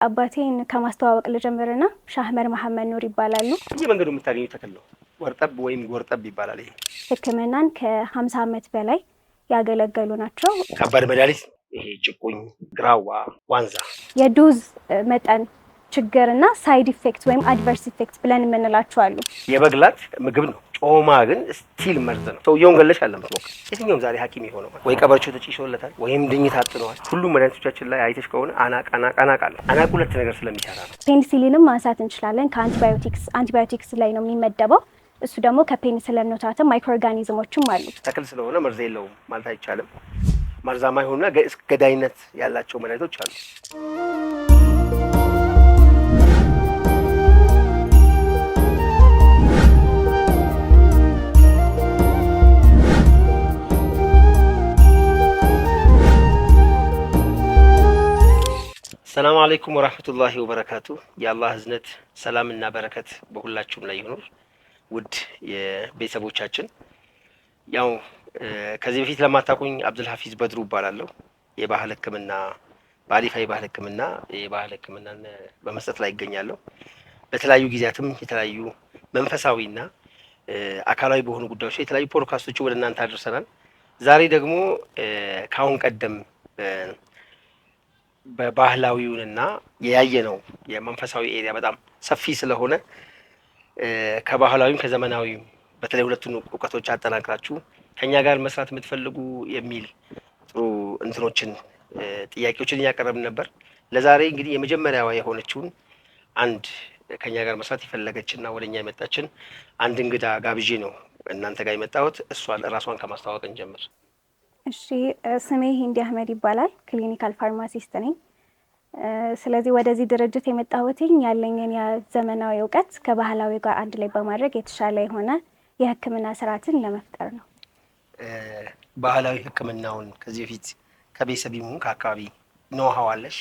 አባቴን ከማስተዋወቅ ልጀምርና ሻህመር መሐመድ ኑር ይባላሉ። መንገዱ የምታገኙ ተክል ነው። ወርጠብ ወይም ጎርጠብ ይባላል። ይሄ ሕክምናን ከ50 ዓመት በላይ ያገለገሉ ናቸው። ከባድ መድኃኒት ይሄ ጭቁኝ፣ ግራዋ፣ ዋንዛ የዶዝ መጠን ችግርና ሳይድ ኢፌክት ወይም አድቨርስ ኢፌክት ብለን የምንላቸው አሉ። የበግላት ምግብ ነው። ጮማ ግን ስቲል መርዝ ነው። ሰውየውን ገለሽ አለ መስሎክ የትኛውም ዛሬ ሐኪም የሆነው ወይ ቀበርቾ ተጭሶለታል ወይም ድኝት አጥነዋል። ሁሉም መድኃኒቶቻችን ላይ አይተሽ ከሆነ አናቅ አለ። አናቅ ሁለት ነገር ስለሚሰራ ነው። ፔኒሲሊንም ማንሳት እንችላለን። ከአንቲባዮቲክስ ላይ ነው የሚመደበው። እሱ ደግሞ ከፔኒሲሊን ኖታተም ማይክሮ ኦርጋኒዝሞችም አሉ። ተክል ስለሆነ መርዝ የለውም ማለት አይቻልም። መርዛማ የሆኑና ገዳይነት ያላቸው መድኃኒቶች አሉ። ሰላም አለይኩም ወራህመቱላሂ ወበረካቱ። የአላህ ህዝነት ሰላምና በረከት በሁላችሁም ላይ ይሁን። ውድ የቤተሰቦቻችን ያው ከዚህ በፊት ለማታውቁኝ አብዱል ሐፊዝ በድሩ እባላለሁ። የባህል ህክምና በአሊፋ የባህል ህክምናን በመስጠት ላይ ይገኛለሁ። በተለያዩ ጊዜያትም የተለያዩ መንፈሳዊና አካላዊ በሆኑ ጉዳዮች ላይ የተለያዩ ፖድካስቶች ወደ እናንተ አድርሰናል። ዛሬ ደግሞ ከአሁን ቀደም በባህላዊውንና ያየነው የመንፈሳዊ ኤሪያ በጣም ሰፊ ስለሆነ ከባህላዊም ከዘመናዊም በተለይ ሁለቱን እውቀቶች አጠናክራችሁ ከኛ ጋር መስራት የምትፈልጉ የሚል ጥሩ እንትኖችን ጥያቄዎችን እያቀረብን ነበር። ለዛሬ እንግዲህ የመጀመሪያዋ የሆነችውን አንድ ከኛ ጋር መስራት የፈለገችና ወደኛ የመጣችን አንድ እንግዳ ጋብዤ ነው እናንተ ጋር የመጣሁት። ራሷን ከማስተዋወቅ እንጀምር። እሺ፣ ስሜ ሂንዲ አህመድ ይባላል። ክሊኒካል ፋርማሲስት ነኝ። ስለዚህ ወደዚህ ድርጅት የመጣሁትኝ ያለኝን የዘመናዊ እውቀት ከባህላዊ ጋር አንድ ላይ በማድረግ የተሻለ የሆነ የህክምና ስርዓትን ለመፍጠር ነው። ባህላዊ ህክምናውን ከዚህ በፊት ከቤተሰብ ይሁን ከአካባቢ ኖሃው አለሽ?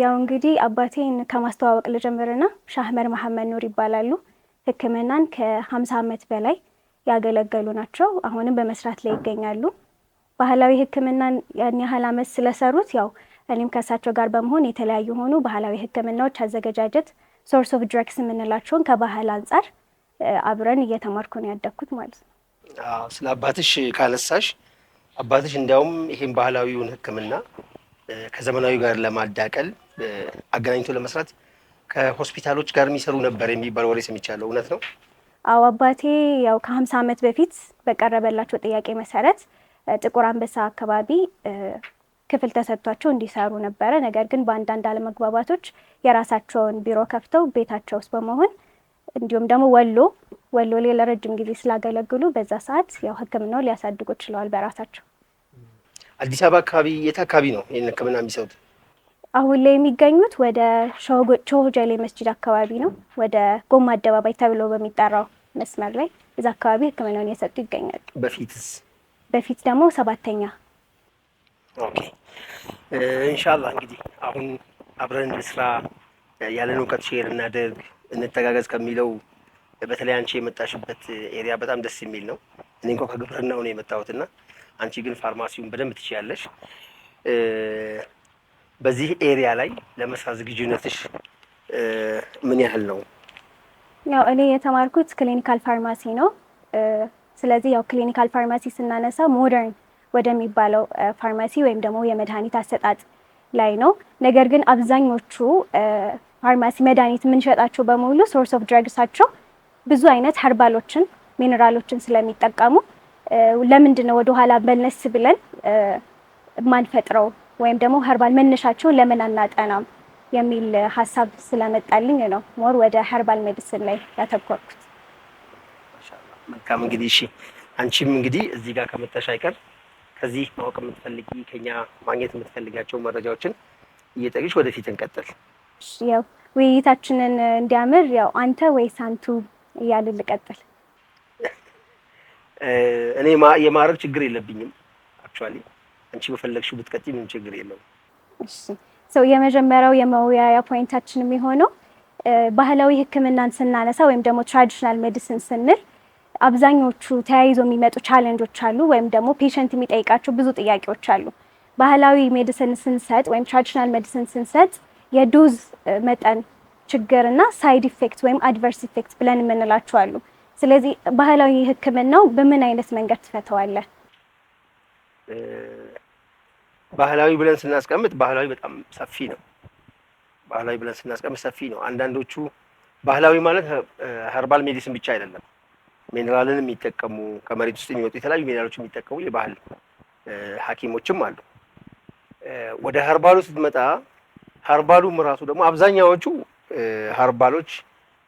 ያው እንግዲህ አባቴን ከማስተዋወቅ ልጀምርና ሻህመር መሐመድ ኑር ይባላሉ። ህክምናን ከ50 ዓመት በላይ ያገለገሉ ናቸው። አሁንም በመስራት ላይ ይገኛሉ። ባህላዊ ህክምናን ያን ያህል ዓመት ስለሰሩት ያው እኔም ከእሳቸው ጋር በመሆን የተለያዩ ሆኑ ባህላዊ ህክምናዎች አዘገጃጀት ሶርስ ኦፍ ድረግስ የምንላቸውን ከባህል አንጻር አብረን እየተማርኩ ነው ያደግኩት ማለት ነው። ስለ አባትሽ ካነሳሽ አባትሽ እንዲያውም ይሄን ባህላዊውን ህክምና ከዘመናዊ ጋር ለማዳቀል አገናኝቶ ለመስራት ከሆስፒታሎች ጋር የሚሰሩ ነበር የሚባል ወሬ ሰምቻለሁ። እውነት ነው? አዎ፣ አባቴ ያው ከ50 ዓመት በፊት በቀረበላቸው ጥያቄ መሰረት ጥቁር አንበሳ አካባቢ ክፍል ተሰጥቷቸው እንዲሰሩ ነበረ። ነገር ግን በአንዳንድ አለመግባባቶች የራሳቸውን ቢሮ ከፍተው ቤታቸው ውስጥ በመሆን እንዲሁም ደግሞ ወሎ ላይ ለረጅም ጊዜ ስላገለግሉ በዛ ሰዓት ያው ህክምናው ሊያሳድጉ ችለዋል በራሳቸው። አዲስ አበባ አካባቢ የት አካባቢ ነው ይህን ህክምና የሚሰጡት? አሁን ላይ የሚገኙት ወደ ሾሆጀሌ መስጂድ አካባቢ ነው። ወደ ጎማ አደባባይ ተብሎ በሚጠራው መስመር ላይ እዛ አካባቢ ህክምናውን እየሰጡ ይገኛሉ። በፊት ደግሞ 7ኛ። ኦኬ፣ ኢንሻአላህ እንግዲህ አሁን አብረን ስራ ያለን እውቀት ሼር እናደርግ እንተጋገዝ ከሚለው በተለይ አንቺ የመጣሽበት ኤሪያ በጣም ደስ የሚል ነው። እኔ እንኳን ከግብርናው ነው የመጣሁትና አንቺ ግን ፋርማሲውን በደንብ ትችያለሽ። በዚህ ኤሪያ ላይ ለመስራት ዝግጁነትሽ ምን ያህል ነው? ያው እኔ የተማርኩት ክሊኒካል ፋርማሲ ነው። ስለዚህ ያው ክሊኒካል ፋርማሲ ስናነሳ ሞደርን ወደሚባለው ፋርማሲ ወይም ደግሞ የመድኃኒት አሰጣጥ ላይ ነው። ነገር ግን አብዛኞቹ ፋርማሲ መድኃኒት የምንሸጣቸው በሙሉ ሶርስ ኦፍ ድረግሳቸው ብዙ አይነት ኸርባሎችን ሚነራሎችን ስለሚጠቀሙ ለምንድን ነው ወደኋላ መለስ ብለን ማንፈጥረው ወይም ደግሞ ኸርባል መነሻቸውን ለምን አናጠናም የሚል ሀሳብ ስለመጣልኝ ነው ሞር ወደ ኸርባል ሜዲሲን ላይ ያተኮርኩት። ማሻአላህ፣ መልካም። እንግዲህ እሺ፣ አንቺም እንግዲህ እዚህ ጋር ከመጣሽ አይቀር ከዚህ ማወቅ የምትፈልጊ ከኛ ማግኘት የምትፈልጋቸው መረጃዎችን እየጠቅሽ ወደፊት እንቀጥል። ያው ውይይታችንን እንዲያምር ያው አንተ ወይስ አንቱ እያልን ልቀጥል? እኔ የማረግ ችግር የለብኝም። አክቹአሊ አንቺ በፈለግሽው ብትቀጥይ ምንም ችግር የለውም። እሺ፣ የመጀመሪያው የመወያያ ፖይንታችን የሚሆነው ባህላዊ ህክምናን ስናነሳ ወይም ደግሞ ትራዲሽናል ሜዲሲን ስንል አብዛኞቹ ተያይዞ የሚመጡ ቻሌንጆች አሉ ወይም ደግሞ ፔሸንት የሚጠይቃቸው ብዙ ጥያቄዎች አሉ። ባህላዊ ሜዲሲን ስንሰጥ ወይም ትራዲሽናል ሜዲሲን ስንሰጥ የዶዝ መጠን ችግርና ሳይድ ኢፌክት ወይም አድቨርስ ኢፌክት ብለን የምንላቸው አሉ። ስለዚህ ባህላዊ ሕክምናው በምን አይነት መንገድ ትፈተዋለህ? ባህላዊ ብለን ስናስቀምጥ ባህላዊ በጣም ሰፊ ነው። አንዳንዶቹ ባህላዊ ማለት ኸርባል ሜዲሲን ብቻ አይደለም። ሚኔራልን የሚጠቀሙ ከመሬት ውስጥ የሚወጡ የተለያዩ ሚኔራሎች የሚጠቀሙ የባህል ሐኪሞችም አሉ። ወደ ኸርባሉ ስትመጣ ኸርባሉም ራሱ ደግሞ አብዛኛዎቹ ኸርባሎች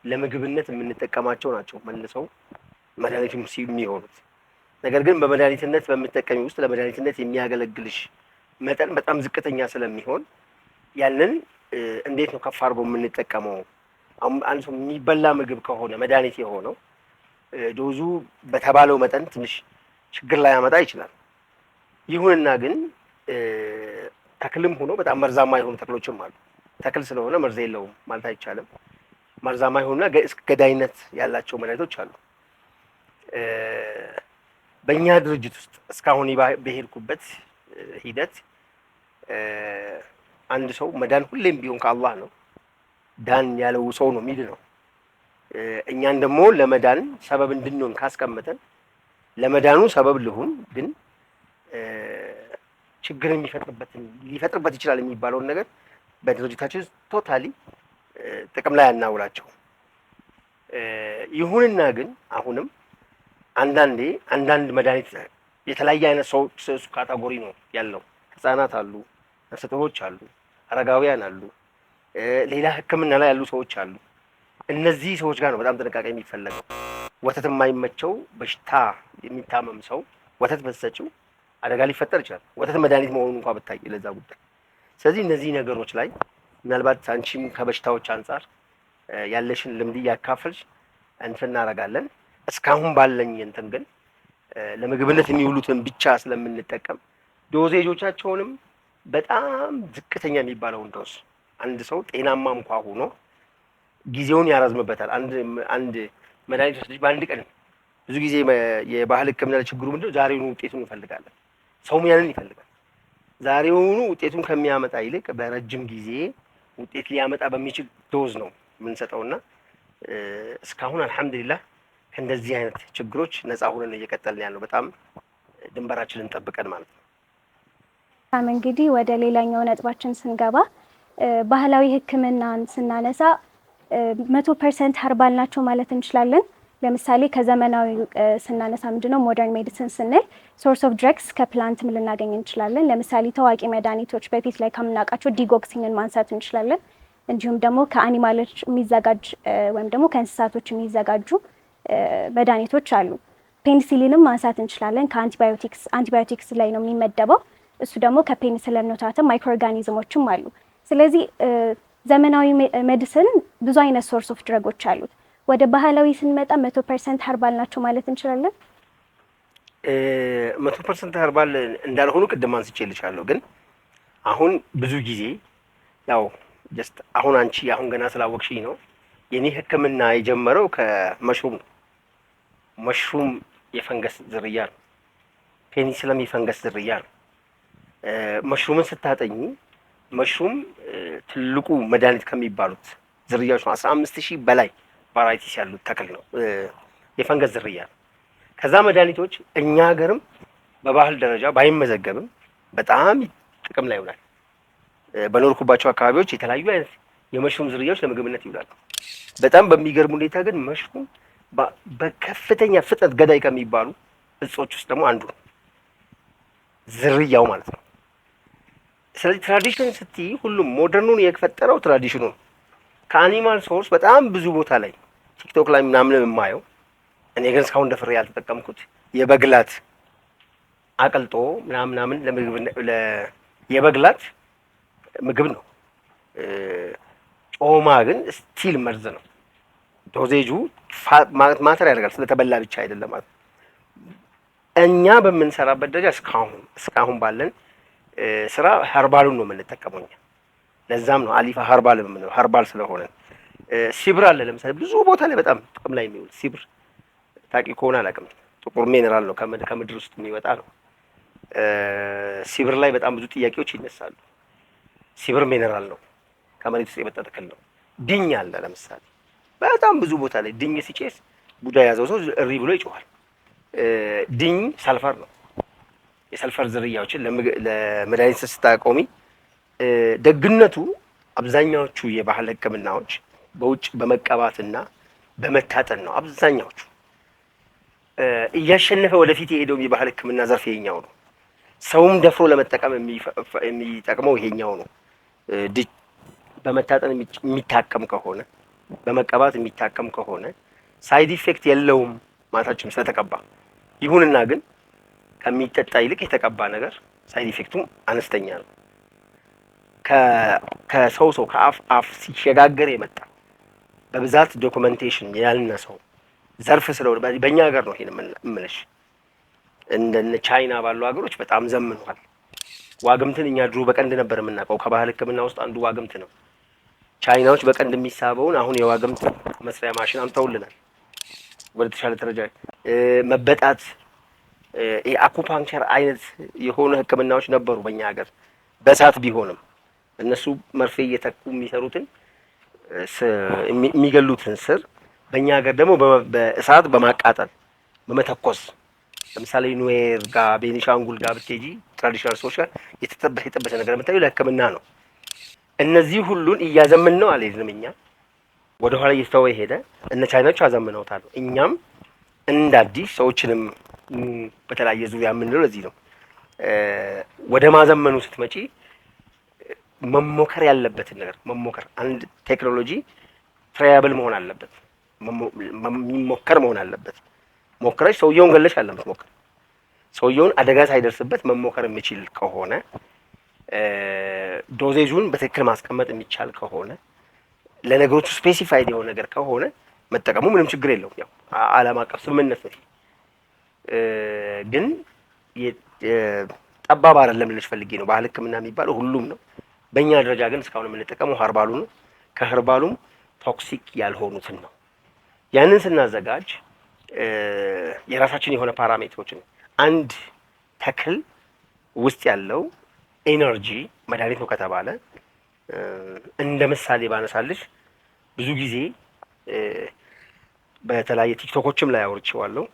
ለምግብነት የምንጠቀማቸው ናቸው መልሰው መድኃኒትም የሚሆኑት። ነገር ግን በመድኃኒትነት በምትጠቀሚ ውስጥ ለመድኃኒትነት የሚያገለግልሽ መጠን በጣም ዝቅተኛ ስለሚሆን ያንን እንዴት ነው ከፍ አድርጎ የምንጠቀመው? አንድ ሰው የሚበላ ምግብ ከሆነ መድኃኒት የሆነው ዶዙ በተባለው መጠን ትንሽ ችግር ላይ ያመጣ ይችላል። ይሁንና ግን ተክልም ሆኖ በጣም መርዛማ የሆኑ ተክሎችም አሉ። ተክል ስለሆነ መርዝ የለውም ማለት አይቻልም። መርዛማ የሆኑና ገዳይነት ያላቸው መድኃኒቶች አሉ። በእኛ ድርጅት ውስጥ እስካሁን በሄድኩበት ሂደት አንድ ሰው መዳን ሁሌም ቢሆን ከአላህ ነው። ዳን ያለው ሰው ነው የሚድ ነው። እኛን ደግሞ ለመዳን ሰበብ እንድንሆን ካስቀመጠን ለመዳኑ ሰበብ ልሁን፣ ግን ችግር ሊፈጥርበት ይችላል የሚባለውን ነገር በድርጅታችን ቶታሊ ጥቅም ላይ አናውላቸው። ይሁንና ግን አሁንም አንዳንድ መድኃኒት የተለያየ አይነት ሰው ካታጎሪ ነው ያለው። ህፃናት አሉ፣ ነፍሰ ጡሮች አሉ፣ አረጋውያን አሉ፣ ሌላ ሕክምና ላይ ያሉ ሰዎች አሉ። እነዚህ ሰዎች ጋር ነው በጣም ጥንቃቄ የሚፈለገው። ወተት የማይመቸው በሽታ የሚታመም ሰው ወተት በተሰጪው አደጋ ሊፈጠር ይችላል። ወተት መድኃኒት መሆኑን እንኳን ብታይ ለዛ ጉዳይ። ስለዚህ እነዚህ ነገሮች ላይ ምናልባት አንቺም ከበሽታዎች አንጻር ያለሽን ልምድ እያካፈልሽ እንትን እናደርጋለን። እስካሁን ባለኝ እንትን ግን ለምግብነት የሚውሉትን ብቻ ስለምንጠቀም ዶዜጆቻቸውንም በጣም ዝቅተኛ የሚባለውን ዶዝ አንድ ሰው ጤናማ እንኳ ሆኖ ጊዜውን ያራዝምበታል። አንድ መድኃኒት ወስደሽ በአንድ ቀን ብዙ ጊዜ የባህል ሕክምና ችግሩ ምንድነው? ዛሬውኑ ውጤቱን እንፈልጋለን። ሰውም ያንን ይፈልጋል። ዛሬውኑ ውጤቱን ከሚያመጣ ይልቅ በረጅም ጊዜ ውጤት ሊያመጣ በሚችል ዶዝ ነው የምንሰጠውና እስካሁን አልሐምዱሊላህ ከእንደዚህ አይነት ችግሮች ነፃ ሆነን እየቀጠልን ያለው በጣም ድንበራችንን ጠብቀን ማለት ነው። እንግዲህ ወደ ሌላኛው ነጥባችን ስንገባ ባህላዊ ሕክምናን ስናነሳ 100% ኸርባል ናቸው ማለት እንችላለን። ለምሳሌ ከዘመናዊ ስናነሳ ምንድነው ሞደርን ሜዲሲን ስንል ሶርስ ኦፍ ድረግስ ከፕላንትም ልናገኝ እንችላለን። ለምሳሌ ታዋቂ መድኃኒቶች በፊት ላይ ከምናውቃቸው ዲጎክሲንን ማንሳት እንችላለን። እንዲሁም ደግሞ ከአኒማሎች የሚዘጋጅ ወይም ደግሞ ከእንስሳቶች የሚዘጋጁ መድኃኒቶች አሉ። ፔኒሲሊንም ማንሳት እንችላለን። አንቲባዮቲክስ ላይ ነው የሚመደበው። እሱ ደግሞ ከፔኒሲሊን ኖታተም ማይክሮ ኦርጋኒዝሞችም አሉ። ስለዚህ ዘመናዊ ሜዲሲን ብዙ አይነት ሶርስ ኦፍ ድረጎች አሉት። ወደ ባህላዊ ስንመጣ 100% ኸርባል ናቸው ማለት እንችላለን። 100% ኸርባል እንዳልሆኑ ቅድም አንስቼልሻለሁ። ግን አሁን ብዙ ጊዜ ያው ጀስት አንቺ ገና ስላወቅሽኝ ነው። የኔ ሕክምና የጀመረው ከመሽሩም ነው። መሽሩም የፈንገስ ዝርያ ነው። ፔኒሲለም የፈንገስ ዝርያ ነው። መሽሩምን ስታጠኚ መሽሩም ትልቁ መድኃኒት ከሚባሉት ዝርያዎች ነው። 15,000 በላይ ቫራይቲስ ያሉት ተክል ነው። የፈንገስ ዝርያ ነው። ከዛ መድኃኒቶች እኛ ሀገርም በባህል ደረጃ ባይመዘገብም በጣም ጥቅም ላይ ይውላል። በኖርኩባቸው አካባቢዎች የተለያዩ አይነት የመሽሩም ዝርያዎች ለምግብነት ይውላሉ። በጣም በሚገርም ሁኔታ ግን መሽሩም በከፍተኛ ፍጥነት ገዳይ ከሚባሉ እጾች ውስጥ ደግሞ አንዱ ነው፣ ዝርያው ማለት ነው። ስለዚህ ትራዲሽን ስትይ ሁሉም ሞደርኑን የፈጠረው ትራዲሽኑ ነው። ከአኒማል ሶርስ በጣም ብዙ ቦታ ላይ ቲክቶክ ላይ ምናምን የማየው እኔ ግን እስካሁን ደፍሬ ያልተጠቀምኩት የበግላት አቀልጦ ምናምን የበግላት ምግብ ነው። ጮማ ግን ስቲል መርዝ ነው። ዶዜጁ ማተር ያደርጋል። ስለተበላ ብቻ አይደለም ማለት ነው። እኛ በምንሰራበት ደረጃ እስካሁን ባለን ስራ ኸርባሉን ነው የምንጠቀመው። ለዛም ነው አሊፋ ኸርባል የምንለው፣ ኸርባል ስለሆነ። ሲብር አለ ለምሳሌ ብዙ ቦታ ላይ በጣም ጥቅም ላይ የሚውል ሲብር፣ ታውቂ ከሆነ አላውቅም። ጥቁር ሚኔራል ነው፣ ከምድር ውስጥ የሚወጣ ነው። ሲብር ላይ በጣም ብዙ ጥያቄዎች ይነሳሉ። ሲብር ሚኔራል ነው። ከመሬት ውስጥ የመጣ ተክል ነው። ድኝ አለ ለምሳሌ በጣም ብዙ ቦታ ላይ ድኝ ሲጨስ ቡዳ የያዘው ሰው እሪ ብሎ ይጮሃል። ድኝ ሰልፈር ነው። የሰልፈር ዝርያዎችን ለመድኃኒት ስታቆሚ ደግነቱ አብዛኛዎቹ የባህል ሕክምናዎች በውጭ በመቀባትና በመታጠን ነው። አብዛኛዎቹ እያሸነፈ ወደፊት የሄደው የባህል ሕክምና ዘርፍ ይሄኛው ነው። ሰውም ደፍሮ ለመጠቀም የሚጠቅመው ይሄኛው ነው። በመታጠን የሚታከም ከሆነ በመቀባት የሚታከም ከሆነ ሳይድ ኢፌክት የለውም ማታችንም ስለተቀባ። ይሁንና ግን ከሚጠጣ ይልቅ የተቀባ ነገር ሳይድ ኢፌክቱም አነስተኛ ነው። ከሰው ከአፍ አፍ ሲሸጋገር የመጣ በብዛት ዶክመንቴሽን ያልነሰው ዘርፍ ስለሆነ በእኛ ሀገር ነው። ይሄን እምልሽ እንደነ ቻይና ባሉ ሀገሮች በጣም ዘምኗል። ዋግምትን እኛ ድሮ በቀንድ ነበር የምናውቀው። ከባህል ሕክምና ውስጥ አንዱ ዋግምት ነው። ቻይናዎች በቀንድ የሚሳበውን አሁን የዋግምት መስሪያ ማሽን አምተውልናል። ወደ ተሻለ ደረጃ መበጣት አኩፓንክቸር አይነት የሆኑ ሕክምናዎች ነበሩ በእኛ ሀገር በእሳት ቢሆንም እነሱ መርፌ እየተኩ የሚሰሩትን የሚገሉትን ስር በእኛ ሀገር ደግሞ በእሳት በማቃጠል በመተኮስ ለምሳሌ ኑዌር ጋር ቤኒሻንጉል ጋር ብትሄጂ ትራዲሽናል ሰዎች ጋር የተጠበሰ ነገር የምታዩ ለሕክምና ነው። እነዚህ ሁሉን እያዘምን ነው አልሄድንም። እኛ ወደ ኋላ እየተተወ ሄደ። እነ ቻይናዎች አዘምነውታል። እኛም እንደ አዲስ ሰዎችንም በተለያየ ዙሪያ የምንለው ለዚህ ነው። ወደ ማዘመኑ ስትመጪ መሞከር ያለበትን ነገር መሞከር፣ አንድ ቴክኖሎጂ ትራያብል መሆን አለበት፣ የሚሞከር መሆን አለበት። ሞክረሽ ሰውየውን ገለሽ አለበት ሞክር። ሰውየውን አደጋ ሳይደርስበት መሞከር የሚችል ከሆነ ዶዜጁን በትክክል ማስቀመጥ የሚቻል ከሆነ ለነገሮቹ ስፔሲፋይድ የሆነ ነገር ከሆነ መጠቀሙ ምንም ችግር የለውም። ያው ዓለም አቀፍ ስምምነት ነው። ግን ጠባብ አይደለም ልልሽ ፈልጌ ነው። ባህል ሕክምና የሚባለው ሁሉም ነው። በእኛ ደረጃ ግን እስካሁን የምንጠቀመው ሀርባሉ ነው። ከህርባሉም ቶክሲክ ያልሆኑትን ነው። ያንን ስናዘጋጅ የራሳችን የሆነ ፓራሜትሮችን አንድ ተክል ውስጥ ያለው ኤነርጂ መድኃኒት ነው ከተባለ እንደ ምሳሌ ባነሳልሽ ብዙ ጊዜ በተለያየ ቲክቶኮችም ላይ አውርቼዋለሁ።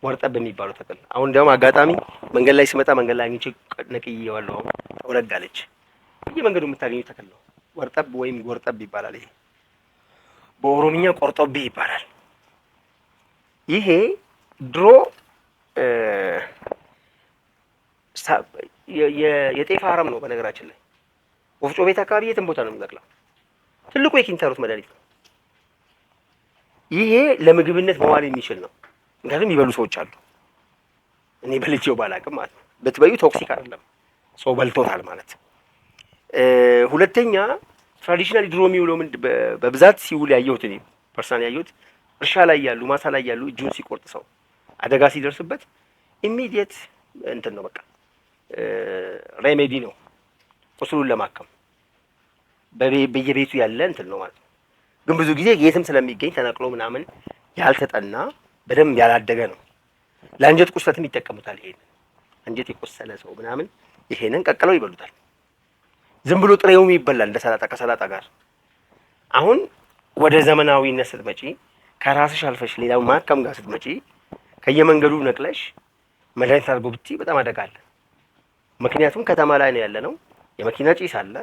ወርጠብ የሚባለው ተክል አሁን እንዲያውም አጋጣሚ መንገድ ላይ ስመጣ መንገድ ላይ አግኝቼ ነቅዬዋለሁ። አሁን ወረጋለች። በየመንገዱ የምታገኙ ተክል ነው። ወርጠብ ወይም ጎርጠብ ይባላል። ይሄ በኦሮምኛ ቆርጦቤ ይባላል። ይሄ ድሮ የጤፍ አረም ነው። በነገራችን ላይ ወፍጮ ቤት አካባቢ የትም ቦታ ነው የሚበቅለው። ትልቁ የኪንታሮት መድኃኒት ነው። ይሄ ለምግብነት መዋል የሚችል ነው። ምክንያቱም የሚበሉ ሰዎች አሉ። እኔ በልቼው ባላቅም ማለት ነው። ብትበዩ ቶክሲክ አይደለም፣ ሰው በልቶታል ማለት። ሁለተኛ ትራዲሽናል ድሮ የሚውለው በብዛት ሲውል ያየሁት እኔ ፐርሰናል ያየሁት እርሻ ላይ ያሉ ማሳ ላይ ያሉ እጁን ሲቆርጥ ሰው አደጋ ሲደርስበት ኢሚዲየት እንትን ነው በቃ ሬሜዲ ነው ቁስሉን ለማከም በየቤቱ ያለ እንትን ነው ማለት ነው። ግን ብዙ ጊዜ የትም ስለሚገኝ ተነቅሎ ምናምን ያልተጠና በደንብ ያላደገ ነው። ለአንጀት ቁስለትም ይጠቀሙታል። ይሄንን አንጀት የቆሰለ ሰው ምናምን ይሄንን ቀቅለው ይበሉታል። ዝም ብሎ ጥሬውም ይበላል እንደ ሰላጣ ከሰላጣ ጋር። አሁን ወደ ዘመናዊነት ስትመጪ ከራስሽ አልፈሽ ሌላው ማከም ጋር ስትመጪ ከየመንገዱ ነቅለሽ መድኃኒት አድርጎ ብትይ በጣም አደጋ አለ። ምክንያቱም ከተማ ላይ ነው ያለነው። የመኪና ጭስ አለ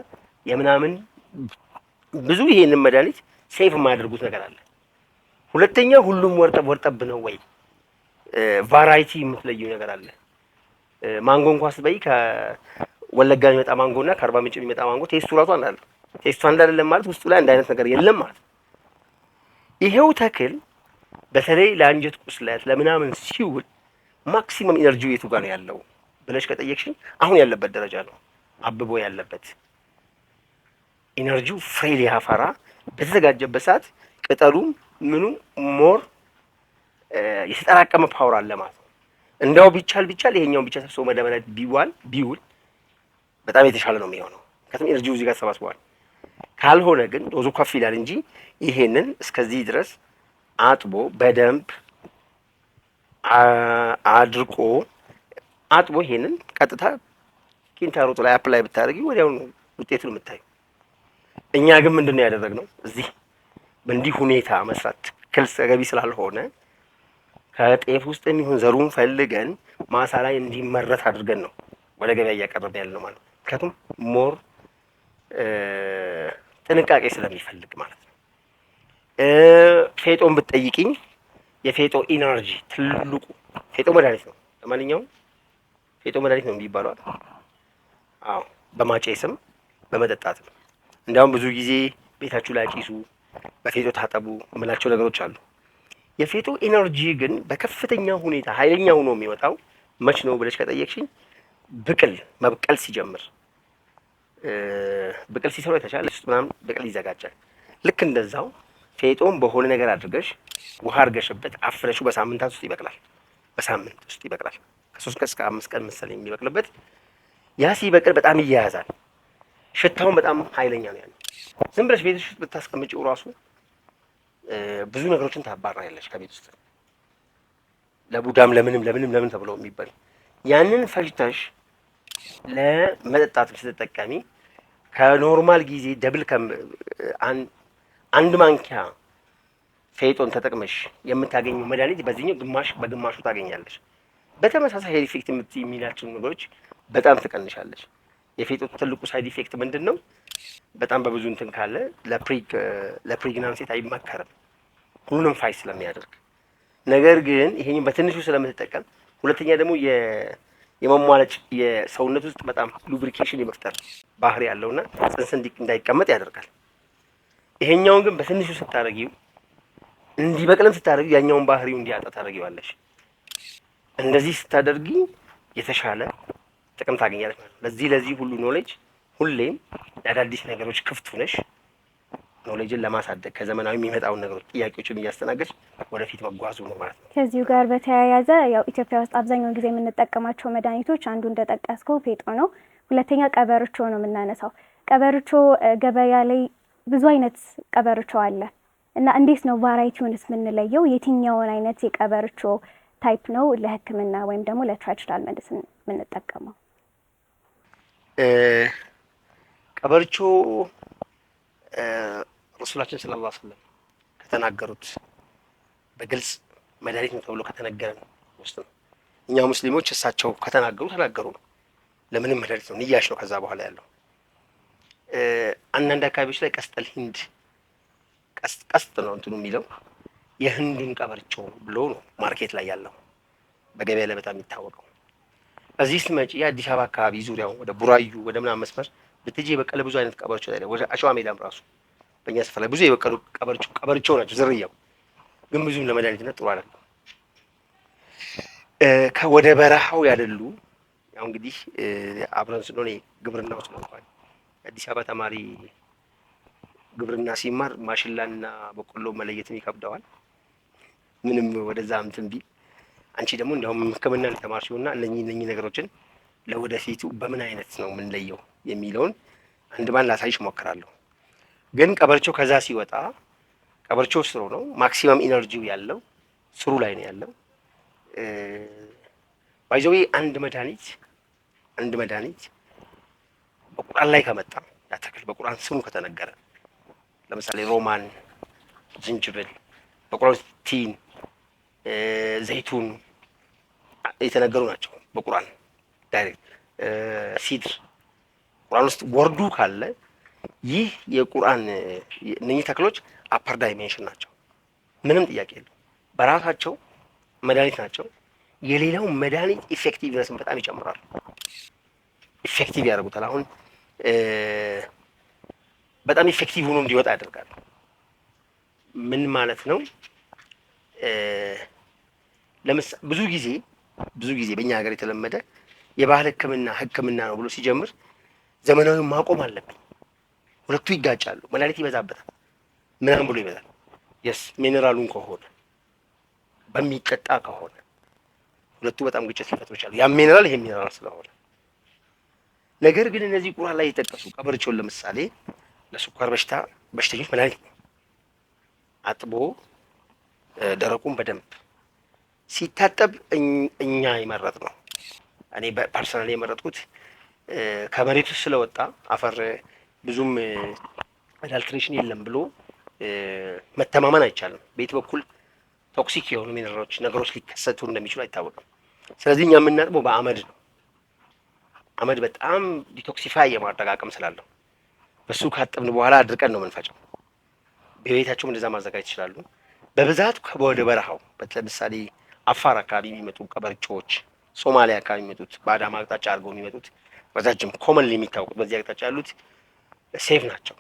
የምናምን ብዙ ይሄንን መድኃኒት ሴፍ የማያደርጉት ነገር አለ። ሁለተኛ ሁሉም ወርጠብ ነው ወይ ቫራይቲ የምትለየው ነገር አለ። ማንጎ እንኳን ስትበይ ከወለጋ የሚመጣ ማንጎና ከአርባ ምንጭ የሚመጣ ማንጎ ቴስቱ ራሱ አንድ አይደለም። ቴስቱ አንድ አይደለም ማለት ውስጡ ላይ አንድ አይነት ነገር የለም ማለት ነው። ይሄው ተክል በተለይ ለአንጀት ቁስለት ለምናምን ሲውል ማክሲመም ኢነርጂው የቱ ጋር ነው ያለው ብለሽ ከጠየቅሽኝ አሁን ያለበት ደረጃ ነው። አብቦ ያለበት ኢነርጂው ፍሬ ሊያፈራ በተዘጋጀበት ሰዓት ቅጠሉም ምኑ ሞር የተጠራቀመ ፓወር አለ ማለት ነው። እንደው ቢቻል ይሄኛውን ብቻ ሰብስቦ መደበለት ቢውል በጣም የተሻለ ነው የሚሆነው። ምክንያቱም ኢነርጂው እዚህ ጋር ተሰባስቧል። ካልሆነ ግን ዶዙ ከፍ ይላል እንጂ ይሄንን እስከዚህ ድረስ አጥቦ በደንብ አድርቆ አጥቦ ይሄንን ቀጥታ ኪንታሮቱ ላይ አፕላይ ብታደርጊ ወዲያው ነው ውጤቱን የምታዩ። እኛ ግን ምንድነው ያደረግነው? እዚህ በእንዲህ ሁኔታ መስራት ትክክል ተገቢ ስላልሆነ ከጤፍ ውስጥ የሚሆን ዘሩን ፈልገን ማሳ ላይ እንዲመረት አድርገን ነው ወደ ገበያ እያቀረብን ያለነው ማለት ነው። ምክንያቱም ሞር ጥንቃቄ ስለሚፈልግ ማለት ነው። ፌጦን ብትጠይቂኝ የፌጦ ኢነርጂ ትልቁ ፌጦ መድኃኒት ነው። ለማንኛውም ፌጦ መድኃኒት ነው የሚባለው አይደል? አዎ፣ በማጨስም በመጠጣትም። እንዲያውም ብዙ ጊዜ ቤታችሁ ላይ አጭሱ፣ በፌጦ ታጠቡ የምላቸው ነገሮች አሉ። የፌጦ ኢነርጂ ግን በከፍተኛ ሁኔታ ኃይለኛ ሆኖ የሚወጣው መች ነው ብለሽ ከጠየቅሽኝ መብቀል ሲጀምር ብቅል ሲሰሩ የተቻለ ውስጥ ምናምን ብቅል ይዘጋጃል። ልክ እንደዛው ፌጦም በሆነ ነገር አድርገሽ ውሃ አድርገሽበት አፍረሹ በሳምንታት ውስጥ ይበቅላል። በሳምንት ውስጥ ይበቅላል። ከ3 ቀን እስከ 5 ቀን መሰለኝ የሚበቅልበት። ያ ሲበቅል በጣም ይያያዛል። ሽታውን በጣም ኃይለኛ ነው ያለው። ዝም ብለሽ ቤትሽ ውስጥ ብታስቀምጪው ራሱ ብዙ ነገሮችን ታባራለሽ ከቤት ውስጥ ለቡዳም ለምን ተብሎ የሚባል ያንን ፈጅተሽ ለመጠጣት ስትጠቀሚ ከኖርማል ጊዜ ደብል አንድ ማንኪያ ፌጦን ተጠቅመሽ የምታገኘው መድኃኒት በዚህኛው በግማሹ ታገኛለሽ። በተመሳሳይ ሳይድ ኢፌክት የሚላቸው ነገሮች በጣም ትቀንሻለሽ። የፌጦ ትልቁ ሳይድ ኢፌክት ምንድን ነው? በጣም በብዙ እንትን ካለ ለፕሬግናንሲ አይመከርም፣ ሁሉንም ፋይት ስለሚያደርግ። ነገር ግን ይሄን በትንሹ ስለምትጠቀም፣ ሁለተኛ ደግሞ የመሟለጭ የሰውነት ውስጥ በጣም ሉብሪኬሽን የመፍጠር ባህሪ ያለውና ጽንስ እንዳይቀመጥ ያደርጋል። ይሄኛውን ግን በትንሹ ስታደርጊው እንዲበቅልም ስታደርጊው ያኛውን ባህሪው እንዲያጣ ታደርጊዋለሽ። እንደዚህ ስታደርጊ የተሻለ ጥቅም ታገኛለች ማለት ነው። ለዚህ ሁሉ ኖሌጅ ሁሌም ለአዳዲስ ነገሮች ክፍት ሆነሽ ኖሌጅን ለማሳደግ ከዘመናዊ የሚመጣውን ነገሮች ጥያቄዎችን እያስተናገድሽ ወደፊት መጓዙ ነው ማለት ነው። ከዚሁ ጋር በተያያዘ ያው ኢትዮጵያ ውስጥ አብዛኛውን ጊዜ የምንጠቀማቸው መድኃኒቶች አንዱ እንደጠቀስከው ፌጦ ነው። ሁለተኛ ቀበርቾ ነው የምናነሳው። ቀበርቾ ገበያ ላይ ብዙ አይነት ቀበርቾ አለ እና እንዴት ነው ቫራይቲውንስ የምንለየው? የትኛውን አይነት የቀበርቾ ታይፕ ነው ለሕክምና ወይም ደግሞ ለትራዲሽናል ሜዲሲን የምንጠቀመው? ቀበርቾ ረሱላችን ሰለላሁ ዐለይሂ ወሰለም ከተናገሩት በግልጽ መድኃኒት ነው ተብሎ ከተነገረን ውስጥ ነው። እኛ ሙስሊሞች እሳቸው ተናገሩ ነው። ለምንም መድኃኒት ነው፣ ንያሽ ነው። ከዛ በኋላ ያለው አንዳንድ አካባቢዎች ላይ ቀስጠል ሂንድ ቀስጥ ነው እንትኑ የሚለው የህንዱን ቀበርቾ ብሎ ነው ማርኬት ላይ ያለው በገበያ ላይ በጣም የሚታወቀው። እዚህ ስትመጪ የአዲስ አበባ አካባቢ ዙሪያው ወደ ቡራዩ ወደ ምናምን መስመር ብትጂ የበቀለ ብዙ አይነት ቀበርቾ ላይ ወደ አሸዋ ሜዳም ራሱ በእኛ ስፍራ ላይ ብዙ የበቀሉ ቀበርቾ ናቸው። ዝርያው ግን ብዙም ለመድኃኒትነት ጥሩ አይደለም። ከወደ በረሃው ያደሉ ያው እንግዲህ አብረን ስለሆነ ግብርናው ስለሆነ አዲስ አበባ ተማሪ ግብርና ሲማር ማሽላና በቆሎ መለየትም ይከብደዋል። ምንም ወደዛ እንትን ቢል አንቺ ደግሞ እንዲያውም ሕክምና ተማርሽውና እነኚህ ነገሮችን ለወደፊቱ በምን አይነት ነው የምንለየው የሚለውን አንድ ባንድ ላሳይሽ እሞክራለሁ። ግን ቀበርቾ ከዛ ሲወጣ ቀበርቾ ስሩ ነው ማክሲመም ኢነርጂው ያለው ስሩ ላይ ነው ያለው። ባይዘዌ አንድ መድኃኒት በቁርአን ላይ ከመጣ ያተክል በቁርአን ስሙ ከተነገረ ለምሳሌ ሮማን፣ ዝንጅብል፣ በቁርአን ቲን፣ ዘይቱን የተነገሩ ናቸው። በቁርአን ዳይሬክት ሲድር ቁርአን ውስጥ ወርዱ ካለ ይህ የቁርአን እነኚህ ተክሎች አፐር ዳይሜንሽን ናቸው። ምንም ጥያቄ የለው። በራሳቸው መድኃኒት ናቸው። የሌላው መድኃኒት ኢፌክቲቭነስን በጣም ይጨምራሉ። ኢፌክቲቭ ያደርጉታል። አሁን በጣም ኢፌክቲቭ ሆኖ እንዲወጣ ያደርጋሉ። ምን ማለት ነው? ብዙ ጊዜ በእኛ ሀገር የተለመደ የባህል ሕክምና ነው ብሎ ሲጀምር ዘመናዊ ማቆም አለብኝ። ሁለቱ ይጋጫሉ። መድኃኒት ይበዛበታል ምናምን ብሎ ይበዛል። የስ ሚኔራሉን ከሆነ በሚጠጣ ከሆነ ሁለቱ በጣም ግጭት ሊፈጥሩ ይችላሉ። ያ ሚኔራል ይሄ ሚኔራል ስለሆነ። ነገር ግን እነዚህ ቁርአን ላይ የተጠቀሱ ቀበርቾን ለምሳሌ ለስኳር በሽተኞች መድኃኒት ነው። አጥቦ ደረቁን በደንብ ሲታጠብ እኛ የመረጥ ነው። እኔ ፐርሰናሊ የመረጥኩት ከመሬቱ ስለወጣ አፈር ብዙም አዳልትሬሽን የለም ብሎ መተማመን አይቻልም። በየት በኩል ቶክሲክ የሆኑ ሚነራሎች ነገሮች ሊከሰቱ እንደሚችሉ አይታወቅም። ስለዚህ እኛ የምናጥበው በአመድ ነው። አመድ በጣም ዲቶክሲፋይ የማድረግ አቅም ስላለው በሱ ካጠብን በኋላ አድርቀን ነው የምንፈጨው። በቤታቸውም እንደዛ ማዘጋጀት ይችላሉ። በብዛት ወደ በረሃው ለምሳሌ አፋር አካባቢ የሚመጡ ቀበርጮዎች፣ ሶማሊያ አካባቢ የሚመጡት በአዳማ አቅጣጫ አድርገው የሚመጡት ረጃጅም ኮመንሊ የሚታወቁት በዚህ አቅጣጫ ያሉት ሴፍ ናቸው።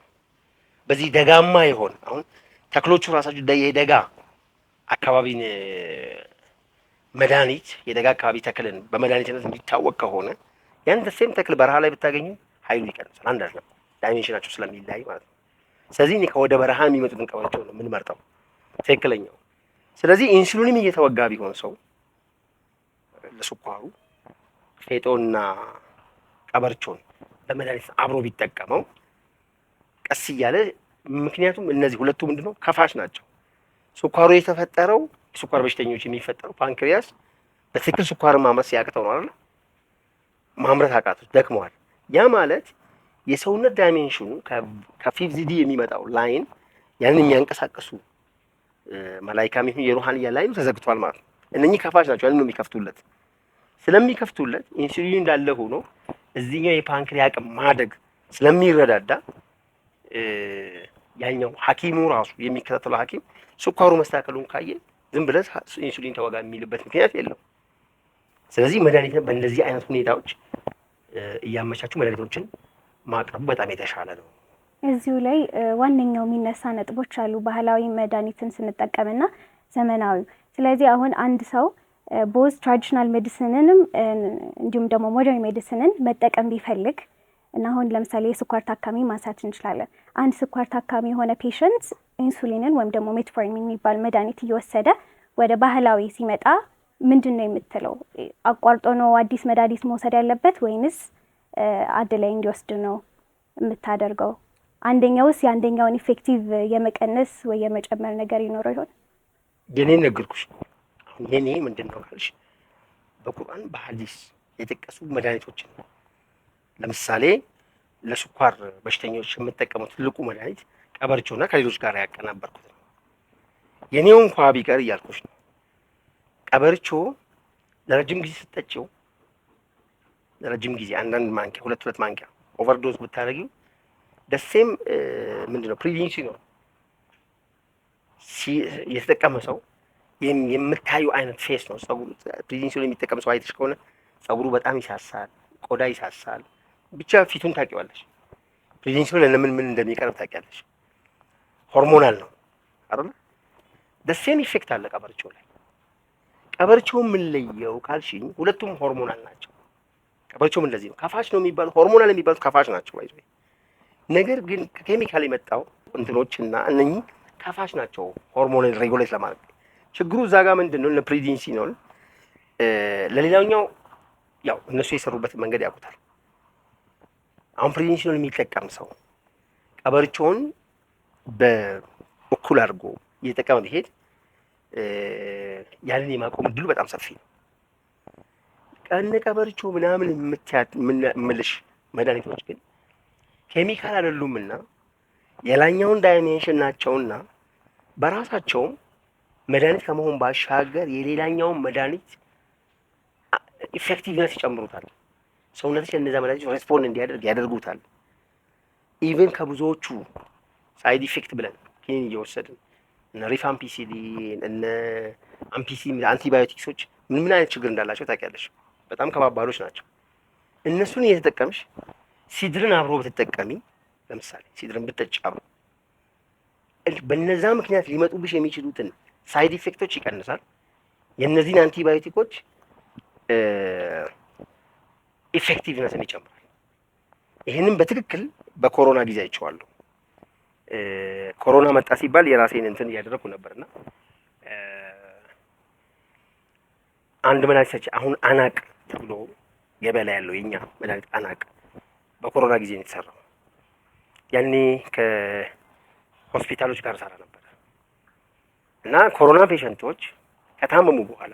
በዚህ ደጋማ የሆነ አሁን ተክሎቹ ራሳቸው የደጋ አካባቢን መድኃኒት የደጋ አካባቢ ተክልን በመድኃኒትነት የሚታወቅ ከሆነ ያን ሴም ተክል በረሃ ላይ ብታገኙ ኃይሉ ይቀንሳል። አንድ አይደለም፣ ዳይሜንሽናቸው ስለሚለያይ ማለት ነው። ስለዚህ እኔ ከወደ በረሃ የሚመጡትን ቀበርጮ ነው የምንመርጠው ትክክለኛው። ስለዚህ ኢንሱሊንም እየተወጋ ቢሆን ሰው ለስኳሩ ፌጦና ቀበርቾን በመድኃኒት አብሮ ቢጠቀመው ቀስ እያለ ምክንያቱም እነዚህ ሁለቱ ምንድነው ከፋሽ ናቸው። ስኳሩ የተፈጠረው የስኳር በሽተኞች የሚፈጠረው ፓንክሪያስ በትክክል ስኳርን ማምረት ሲያቅተው ነው አይደል? ማምረት አቃቶች ደክመዋል። ያ ማለት የሰውነት ዳይሜንሽኑ ከፊፍዚዲ የሚመጣው ላይን ያንን የሚያንቀሳቀሱ መላይካም ይሁን የሩሃንያ ላይኑ ተዘግቷል ማለት ነው። እነኚህ ከፋሽ ናቸው። ያንን ነው የሚከፍቱለት። ስለሚከፍቱለት ኢንሱሊን እንዳለ ሆኖ እዚህኛው የፓንክሪያ አቅም ማደግ ስለሚረዳዳ ያኛው ሐኪሙ ራሱ የሚከታተለው ሐኪም ስኳሩ መስተካከሉን ካየ ዝም ብለህ ኢንሱሊን ተወጋ የሚልበት ምክንያት የለም። ስለዚህ መድኃኒትን በእንደዚህ አይነት ሁኔታዎች እያመቻቹ መድኃኒቶችን ማቅረቡ በጣም የተሻለ ነው። እዚሁ ላይ ዋነኛው የሚነሳ ነጥቦች አሉ፣ ባህላዊ መድኃኒትን ስንጠቀምና ዘመናዊ። ስለዚህ አሁን አንድ ሰው ቦዝ ትራዲሽናል ሜዲሲንንም እንዲሁም ደግሞ ሞደርን ሜዲሲንን መጠቀም ቢፈልግ እና አሁን ለምሳሌ የስኳር ታካሚ ማንሳት እንችላለን። አንድ ስኳር ታካሚ የሆነ ፔሸንት ኢንሱሊንን ወይም ደግሞ ሜትፎርሚን የሚባል መድኃኒት እየወሰደ ወደ ባህላዊ ሲመጣ ምንድን ነው የምትለው? አቋርጦ ነው አዲስ መድኃኒት መውሰድ ያለበት ወይንስ አንድ ላይ እንዲወስድ ነው የምታደርገው? አንደኛውስ የአንደኛውን ኢፌክቲቭ የመቀነስ ወይ የመጨመር ነገር ይኖረው ይሆን? የኔን ነገርኩሽ። አሁን የኔ ምንድን ነው ካልሽ በቁርአን በሐዲስ የተጠቀሱ መድኃኒቶችን ለምሳሌ ለስኳር በሽተኞች የምጠቀመው ትልቁ መድኃኒት ቀበርቾና ከሌሎች ጋር ያቀናበርኩት ነው። የኔው እንኳ ቢቀር እያልኩሽ ነው። ቀበርቾ ለረጅም ጊዜ ስትጠጪው ለረጅም ጊዜ አንዳንድ ማንኪያ ሁለት ማንኪያ ኦቨርዶዝ ብታደርጊው ደሴም ምንድነው ፕሪቪንሲ ነው የተጠቀመ ሰው የምታዩ አይነት ፌስ ነው። ጸጉሩ ፕሪቪንሲ የሚጠቀም ሰው አይተሽ ከሆነ ጸጉሩ በጣም ይሳሳል፣ ቆዳ ይሳሳል። ብቻ ፊቱን ታውቂዋለሽ። ፕሪቪንሲ ለምን ምን እንደሚቀርብ ታውቂያለሽ። ሆርሞናል ነው አይደል? ደሴም ኢፌክት አለ ቀበርቾ ላይ። ቀበርቾ ምን ለየው ካልሽኝ ሁለቱም ሆርሞናል ናቸው። ቀበርቾም እንደዚህ ነው። ከፋሽ ነው የሚባሉ ሆርሞናል የሚባሉት ከፋሽ ናቸው ባይዘ። ነገር ግን ከኬሚካል የመጣው እንትኖችና እነኚህ ከፋሽ ናቸው ሆርሞን ሬጉሌት ለማድረግ። ችግሩ እዛ ጋር ምንድነው ለፕሪዲንሲኖል ለሌላኛው ያው እነሱ የሰሩበት መንገድ ያውቁታል። አሁን ፕሪዲንሲኖል የሚጠቀም ሰው ቀበርቾን በእኩል አድርጎ እየተጠቀመ ቢሄድ ያንን የማቆም እድሉ በጣም ሰፊ ነው። ቀነ ቀበርቾ ምናምን የምልሽ መድኃኒቶች ግን ኬሚካል አይደሉምና የላኛውን ዳይሜንሽን ናቸውና በራሳቸውም መድኃኒት ከመሆን ባሻገር የሌላኛውን መድኃኒት ኢፌክቲቭነስ ይጨምሩታል። ሰውነትሽ እነዛ መድኃኒቶች ሬስፖንድ እንዲያደርግ ያደርጉታል። ኢቭን ከብዙዎቹ ሳይድ ኢፌክት ብለን ኪኒን እየወሰድን እነ ሪፋምፒሲሊን እነ አምፒሲሊን አንቲባዮቲክሶች ምን አይነት ችግር እንዳላቸው ታውቂያለሽ? በጣም ከባባዶች ናቸው። እነሱን እየተጠቀምሽ ሲድርን አብሮ ብትጠቀሚ ለምሳሌ ሲድርን ብትጠጪ አብሮ በነዛ ምክንያት ሊመጡብሽ የሚችሉትን ሳይድ ኢፌክቶች ይቀንሳል። የእነዚህን አንቲባዮቲኮች ኢፌክቲቭነስን ይጨምራል። ይህንን በትክክል በኮሮና ጊዜ አይቼዋለሁ። ኮሮና መጣ ሲባል የራሴን እንትን እያደረኩ ነበርና አንድ መድኃኒት ሰጪ አሁን አናቅ ተብሎ ገበያ ላይ ያለው የኛ መድኃኒት አናቅ በኮሮና ጊዜ ነው የተሰራው። ያኔ ከሆስፒታሎች ጋር ሰራ ነበር እና ኮሮና ፔሸንቶች ከታመሙ በኋላ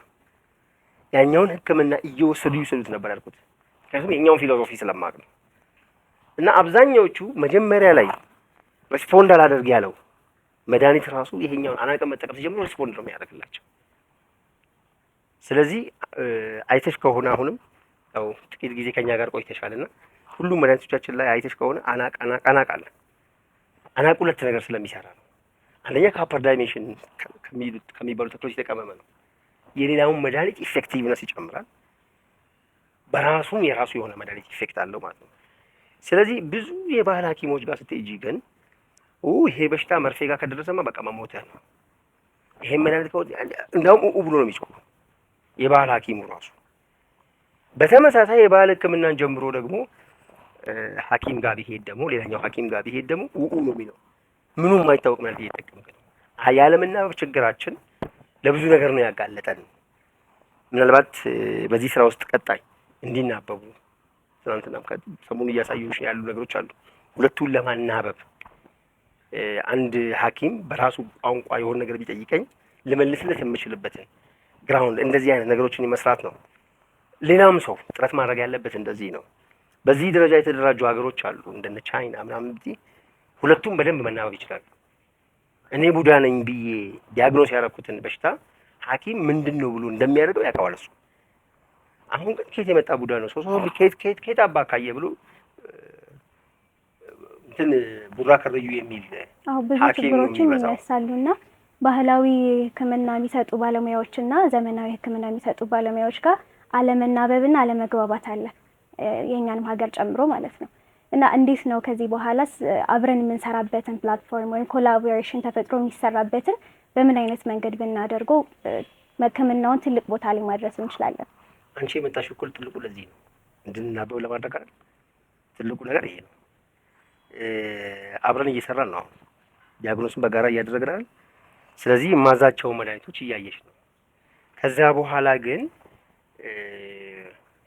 ያኛውን ሕክምና እየወሰዱ ይወሰዱት ነበር ያልኩት። ምክንያቱም የኛውን ፊሎሶፊ ስለማቅ ነው። እና አብዛኛዎቹ መጀመሪያ ላይ ሪስፖንድ አላደርግ ያለው መድኃኒት ራሱ ይሄኛውን አናቀም መጠቀም ሲጀምሩ ሪስፖንድ ነው የሚያደርግላቸው። ስለዚህ አይተሽ ከሆነ አሁንም ያው ጥቂት ጊዜ ከኛ ጋር ቆይተሻልና ሁሉም መድኃኒቶቻችን ላይ አይተሽ ከሆነ አናቅ አለ። አናቅ ሁለት ነገር ስለሚሰራ ነው። አንደኛ ካፐር ዳይሜንሽን ከሚባሉ ተክሎች የተቀመመ ነው። የሌላውን መድኃኒት ኢፌክቲቭነስ ይጨምራል። በራሱም የራሱ የሆነ መድኃኒት ኢፌክት አለው ማለት ነው። ስለዚህ ብዙ የባህል ሐኪሞች ጋር ስትሄጂ ግን ይሄ በሽታ መርፌ ጋር ከደረሰማ በቃ መሞትህ ነው፣ ይሄ መድኃኒት እንዳውም ብሎ ነው የሚጮኸው የባህል ሐኪሙ ራሱ። በተመሳሳይ የባህል ሕክምናን ጀምሮ ደግሞ ሐኪም ጋር ቢሄድ ደግሞ ሌላኛው ሐኪም ጋር ቢሄድ ደግሞ ነው የሚለው ምኑም የማይታወቅ ማለት እየተጠቀምክ ነው። ያለመናበብ ችግራችን ለብዙ ነገር ነው ያጋለጠን። ምናልባት በዚህ ስራ ውስጥ ቀጣይ እንዲናበቡ ትናንትናም ሰሞኑን እያሳዩሽ ያሉ ነገሮች አሉ። ሁለቱን ለማናበብ አንድ ሐኪም በራሱ ቋንቋ የሆነ ነገር ቢጠይቀኝ ልመልስለት የምችልበትን ግራውንድ እንደዚህ አይነት ነገሮችን መስራት ነው። ሌላም ሰው ጥረት ማድረግ ያለበት እንደዚህ ነው። በዚህ ደረጃ የተደራጁ ሀገሮች አሉ እንደነ ቻይና ምናምን ብዬ ሁለቱም በደንብ መናበብ ይችላሉ። እኔ ቡዳ ነኝ ብዬ ዲያግኖስ ያደረኩትን በሽታ ሐኪም ምንድን ነው ብሎ እንደሚያደርገው ያውቀዋል እሱ። አሁን ግን ከየት የመጣ ቡዳ ነው ሰው ከየት አባ ካየ ብሎ እንትን ቡራ ከረዩ የሚል ብዙ ችግሮችን ይነሳሉና ባህላዊ ሕክምና የሚሰጡ ባለሙያዎችና ዘመናዊ ሕክምና የሚሰጡ ባለሙያዎች ጋር አለመናበብና አለመግባባት አለ፣ የኛንም ሀገር ጨምሮ ማለት ነው። እና እንዴት ነው ከዚህ በኋላስ አብረን የምንሰራበትን ፕላትፎርም ወይም ኮላቦሬሽን ተፈጥሮ የሚሰራበትን በምን አይነት መንገድ ብናደርገው ሕክምናውን ትልቅ ቦታ ላይ ማድረስ እንችላለን? አንቺ የመጣሽው እኮ ትልቁ ለዚህ ነው፣ እንድንናበብ ለማድረግ አይደል? ትልቁ ነገር ይሄ ነው። አብረን እየሰራን ነው። አሁን ዲያግኖስን በጋራ እያደረግን አይደል? ስለዚህ የማዛቸው መድኃኒቶች እያየሽ ነው። ከዛ በኋላ ግን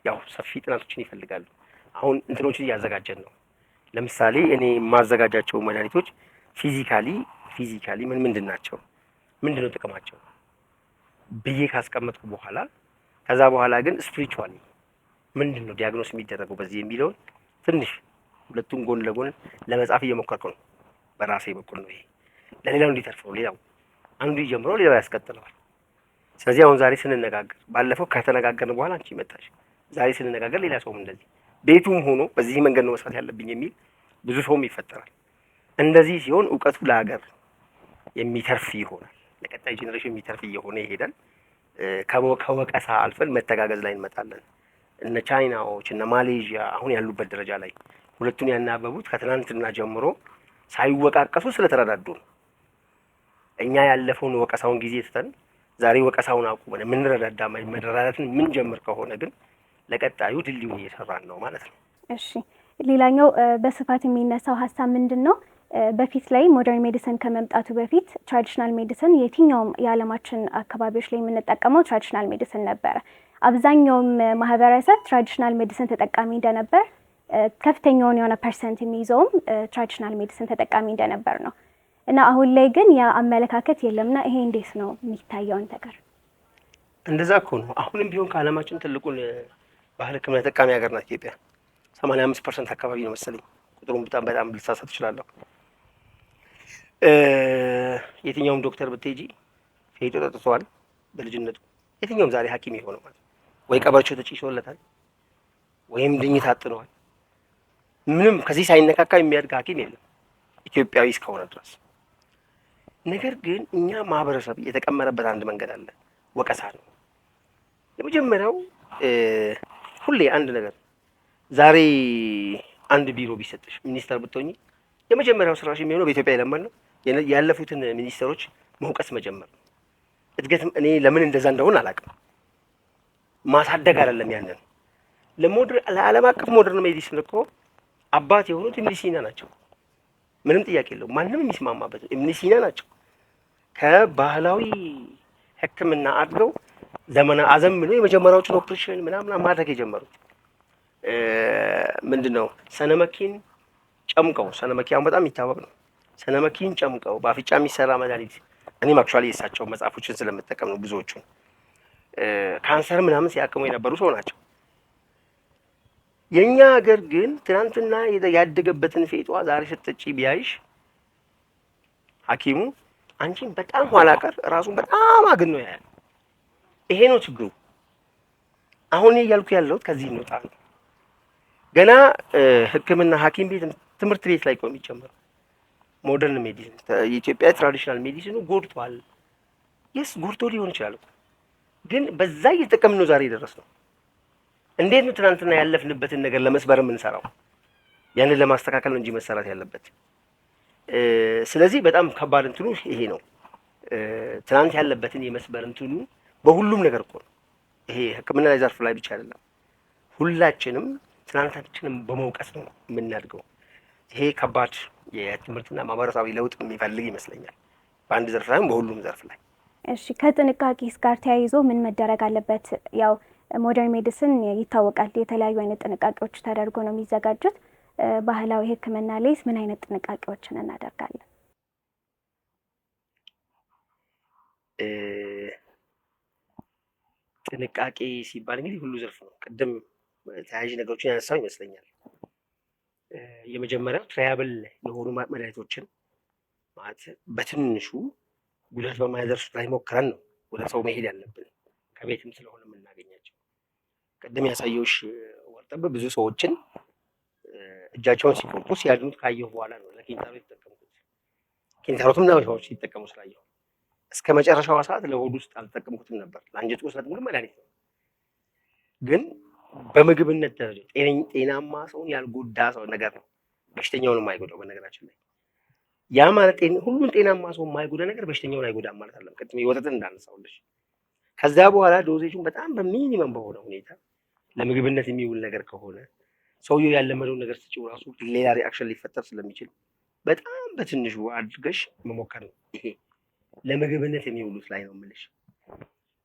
ያው ሰፊ ጥናቶችን ይፈልጋሉ። አሁን እንትኖችን እያዘጋጀን ነው። ለምሳሌ እኔ የማዘጋጃቸው መድኃኒቶች ፊዚካሊ ምንድን ናቸው፣ ምንድነው ጥቅማቸው ብዬ ካስቀመጥኩ በኋላ ከዛ በኋላ ግን ስፒሪቹዋሊ ምንድነው ዲያግኖስ የሚደረገው በዚህ የሚለውን ትንሽ ሁለቱም ጎን ለጎን ለመጻፍ እየሞከርኩ ነው። በራሴ በኩል ነው ይሄ ለሌላው እንዲተርፈው፣ ሌላው አንዱ ይጀምረው ሌላው ያስቀጥለዋል። ስለዚህ አሁን ዛሬ ስንነጋገር ባለፈው ከተነጋገርን በኋላ አንቺ መጣሽ፣ ዛሬ ስንነጋገር ሌላ ሰውም እንደዚህ ቤቱም ሆኖ በዚህ መንገድ ነው መስራት ያለብኝ የሚል ብዙ ሰውም ይፈጠራል። እንደዚህ ሲሆን እውቀቱ ለሀገር የሚተርፍ ይሆናል፣ ለቀጣይ ጄኔሬሽን የሚተርፍ እየሆነ ይሄዳል። ከወቀሳ አልፈን መተጋገዝ ላይ እንመጣለን። እነ ቻይናዎች እነ ማሌዥያ አሁን ያሉበት ደረጃ ላይ ሁለቱን ያናበቡት ከትናንትና ጀምሮ ሳይወቃቀሱ ስለተረዳዱ ነው። እኛ ያለፈውን ወቀሳውን ጊዜ ትተን ዛሬ ወቀሳውን አቁመን የምንረዳዳ መረዳዳትን የምንጀምር ከሆነ ግን ለቀጣዩ ድልድዩን እየሰራን ነው ማለት ነው። እሺ፣ ሌላኛው በስፋት የሚነሳው ሀሳብ ምንድን ነው? በፊት ላይ ሞደርን ሜዲሲን ከመምጣቱ በፊት ትራዲሽናል ሜዲሲን የትኛውም የዓለማችን አካባቢዎች ላይ የምንጠቀመው ትራዲሽናል ሜዲሲን ነበረ። አብዛኛውም ማህበረሰብ ትራዲሽናል ሜዲሲን ተጠቃሚ እንደነበር፣ ከፍተኛውን የሆነ ፐርሰንት የሚይዘውም ትራዲሽናል ሜዲሲን ተጠቃሚ እንደነበር ነው። እና አሁን ላይ ግን ያ አመለካከት የለምና ይሄ እንዴት ነው የሚታየውን ነገር? እንደዛ እኮ ነው። አሁንም ቢሆን ከዓለማችን ትልቁን ባህል ሕክምና ተጠቃሚ ሀገር ናት ኢትዮጵያ። 85% አካባቢ ነው መሰለኝ፣ ቁጥሩን በጣም ልሳሳት እችላለሁ። የትኛውም ዶክተር ብትሄጂ ፌጦ ጠጥቷል በልጅነቱ። የትኛውም ዛሬ ሐኪም የሆነው ማለት ወይ ቀበርቾ ተጭሶለታል ወይም ድኝ ታጥነዋል። ምንም ከዚህ ሳይነካካ የሚያድግ ሐኪም የለም ኢትዮጵያዊ እስከሆነ ድረስ። ነገር ግን እኛ ማህበረሰብ የተቀመረበት አንድ መንገድ አለ፣ ወቀሳ ነው። የመጀመሪያው ሁሌ አንድ ነገር ዛሬ አንድ ቢሮ ቢሰጥሽ ሚኒስተር ብትሆኚ የመጀመሪያው ስራሽ የሚሆነው በኢትዮጵያ የለመድነው ያለፉትን ሚኒስተሮች መውቀስ መጀመር ነው። እድገትም እኔ ለምን እንደዛ እንደሆነ አላውቅም። ማሳደግ አይደለም ያንን ለዓለም አቀፍ ሞደርን ሜዲሲን እኮ አባት የሆኑት ኢብን ሲና ናቸው። ምንም ጥያቄ የለውም። ማንም የሚስማማበት ኢብን ሲና ናቸው። ከባህላዊ ሕክምና አድገው ዘመናዊ አዘምነው የመጀመሪያዎቹን ኦፕሬሽን ምናምን ማድረግ የጀመሩት ምንድነው ሰነመኪን ጨምቀው፣ ሰነመኪን በጣም የሚታወቅ ነው። ሰነመኪን ጨምቀው በአፍጫ የሚሰራ መድኃኒት፣ እኔም አክቹአሊ የሳቸው መጽሐፎችን ስለምጠቀም ነው ብዙዎቹን ካንሰር ምናምን ሲያክሙ የነበሩ ሰው ናቸው። የኛ ሀገር ግን ትናንትና ያደገበትን ፌጧ ዛሬ ስትጠጪ ቢያይሽ ሐኪሙ አንቺን በጣም ኋላ ቀር ራሱን በጣም አግኖ ያያል። ይሄ ነው ችግሩ። አሁን እያልኩ ያለሁት ከዚህ እንውጣ ነው። ገና ሕክምና ሐኪም ቤት ትምህርት ቤት ላይ ቆም የሚጨምረው ሞደርን ሜዲሲን የኢትዮጵያ ትራዲሽናል ሜዲሲኑ ጎድቷል። የስ ጎድቶ ሊሆን ይችላል፣ ግን በዛ እየተጠቀምን ነው ዛሬ የደረስነው። እንዴት ነው ትናንትና ያለፍንበትን ነገር ለመስበር የምንሰራው? ያንን ለማስተካከል ነው እንጂ መሰራት ያለበት። ስለዚህ በጣም ከባድ እንትኑ ይሄ ነው። ትናንት ያለበትን የመስበር እንትኑ በሁሉም ነገር እኮ ነው። ይሄ ህክምና ላይ ዘርፍ ላይ ብቻ አይደለም። ሁላችንም ትናንታችንም በመውቀስ ነው የምናድገው። ይሄ ከባድ የትምህርትና ማህበረሰባዊ ለውጥ የሚፈልግ ይመስለኛል፣ በአንድ ዘርፍ ሳይሆን በሁሉም ዘርፍ ላይ። እሺ፣ ከጥንቃቄስ ጋር ተያይዞ ምን መደረግ አለበት? ያው ሞደርን ሜዲሲን ይታወቃል፣ የተለያዩ አይነት ጥንቃቄዎች ተደርጎ ነው የሚዘጋጁት። ባህላዊ ህክምና ላይስ ምን አይነት ጥንቃቄዎችን እናደርጋለን? ጥንቃቄ ሲባል እንግዲህ ሁሉ ዘርፍ ነው። ቅድም ተያያዥ ነገሮችን ያነሳው ይመስለኛል። የመጀመሪያው ትራያብል የሆኑ መድኃኒቶችን ማለት በትንሹ ጉዳት በማያደርሱ ላይ ሞክረን ነው ወደ ሰው መሄድ ያለብን፣ ከቤትም ስለሆነ የምናገኛቸው። ቅድም ያሳየውሽ ወርጠብ ብዙ ሰዎችን እጃቸውን ሲቆርጡ ሲያድኑት ካየሁ በኋላ ነው ለኪንታሮት የተጠቀምኩት። ኪንታሮትም ሰዎች ሲጠቀሙ ስላየሁ እስከ መጨረሻዋ ሰዓት ለሆድ ውስጥ አልተጠቀምኩትም ነበር። ለአንጀት ቁስለት ሙሉ መድኃኒት ነው፣ ግን በምግብነት ደረጃ ጤናማ ሰውን ያልጎዳ ሰው ነገር ነው። በሽተኛውን የማይጎዳው በነገራችን ላይ ያ ማለት ሁሉን ጤናማ ሰው የማይጎዳ ነገር በሽተኛውን አይጎዳም ማለት አይደለም። ቅድም የወተትን እንዳነሳውልሽ ከዛ በኋላ ዶዜጁን በጣም በሚኒመም በሆነ ሁኔታ ለምግብነት የሚውል ነገር ከሆነ ሰውየው ያለመደው ነገር ስጪው ራሱ ሌላ ሪአክሽን ሊፈጠር ስለሚችል በጣም በትንሹ አድርገሽ መሞከር ነው። ይሄ ለምግብነት የሚውሉት ላይ ነው የምልሽ።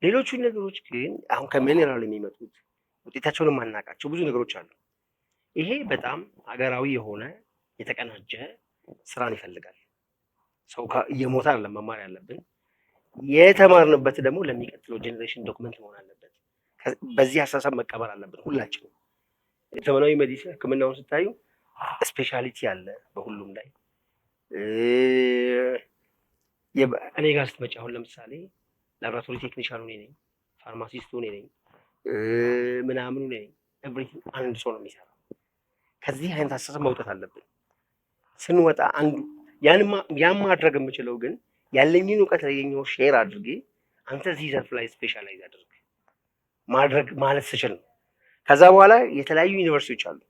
ሌሎቹ ነገሮች ግን አሁን ከሚኔራል የሚመጡት ውጤታቸውን የማናውቃቸው ብዙ ነገሮች አሉ። ይሄ በጣም ሀገራዊ የሆነ የተቀናጀ ስራን ይፈልጋል። ሰው እየሞተ አይደለም መማር ያለብን። የተማርንበት ደግሞ ለሚቀጥለው ጄኔሬሽን ዶክመንት መሆን አለበት። በዚህ አስተሳሰብ መቀበል አለብን ሁላችንም። ዘመናዊ ሜዲሲን ህክምናውን ስታዩ ስፔሻሊቲ አለ በሁሉም ላይ። እኔ ጋር ስትመጪ አሁን ለምሳሌ ላብራቶሪ ቴክኒሻኑ እኔ ነኝ፣ ፋርማሲስቱ እኔ ነኝ፣ ምናምኑ እኔ ነኝ። ኤቭሪቲንግ አንድ ሰው ነው የሚሰራው። ከዚህ አይነት አስተሳሰብ መውጣት አለብን። ስንወጣ አንዱ ያን ማድረግ የምችለው ግን ያለኝን እውቀት ለየኛው ሼር አድርጌ አንተ እዚህ ዘርፍ ላይ ስፔሻላይዝ አድርግ ማድረግ ማለት ስችል ነው። ከዛ በኋላ የተለያዩ ዩኒቨርሲቲዎች አሉ።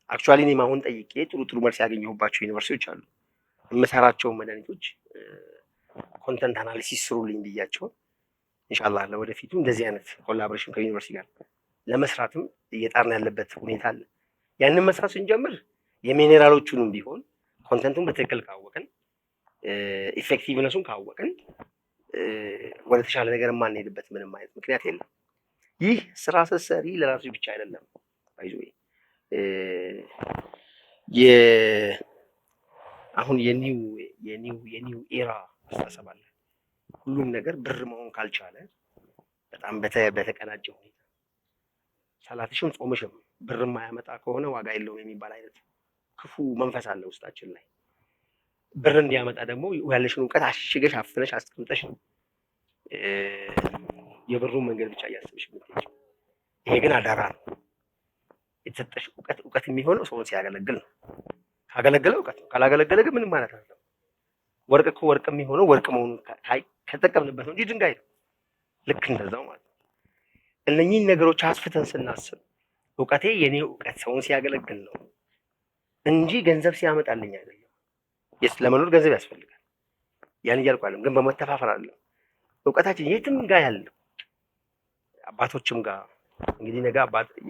አክቹዋሊ እኔም አሁን ጠይቄ ጥሩ መልስ ያገኘሁባቸው ዩኒቨርሲቲዎች አሉ። የምሰራቸው መድኃኒቶች ኮንተንት አናሊሲስ ስሩልኝ ብያቸው ኢንሻአላህ ለወደፊቱ እንደዚህ አይነት ኮላቦሬሽን ከዩኒቨርሲቲ ጋር ለመስራትም እየጣርን ያለበት ሁኔታ አለ። ያንን መስራት ስንጀምር የሚኔራሎቹንም ቢሆን ኮንተንቱን በትክክል ካወቅን ኢፌክቲቭነሱን ካወቅን ወደ ተሻለ ነገር የማንሄድበት ምንም አይነት ምክንያት የለም። ይህ ስራ ስትሰሪ ለራስሽ ብቻ አይደለም። ባይዞ አሁን የኒው ኤራ አስተሳሰብ አለ። ሁሉም ነገር ብር መሆን ካልቻለ በጣም በተቀናጀ ሁኔታ ሰላትሽም ጾምሽም ብር የማያመጣ ከሆነ ዋጋ የለውም የሚባል አይነት ክፉ መንፈስ አለ ውስጣችን ላይ። ብር እንዲያመጣ ደግሞ ያለሽን እውቀት አሽገሽ አፍነሽ አስቀምጠሽ ነው የብሩን መንገድ ብቻ እያሰብሽ የምትሄጂው። ይሄ ግን አደራ ነው። የተሰጠሽ እውቀት የሚሆነው ሰውን ሲያገለግል ነው። ካገለገለ እውቀት ነው፣ ካላገለገለ ግን ምንም ማለት አይደለም። ወርቅ እኮ ወርቅ የሚሆነው ወርቅ መሆኑን ከተጠቀምንበት ነው እንጂ ድንጋይ ነው። ልክ እንደዛው ማለት ነው። እነኚህን ነገሮች አስፍተን ስናስብ እውቀቴ የኔ እውቀት ሰውን ሲያገለግል ነው እንጂ ገንዘብ ሲያመጣልኝ አይደለም። ለመኖር ገንዘብ ያስፈልጋል፣ ያን እያልኩ አይደለም፣ ግን በመተፋፈር አይደለም። እውቀታችን የትም ጋር ያለው አባቶችም ጋር እንግዲህ ነገ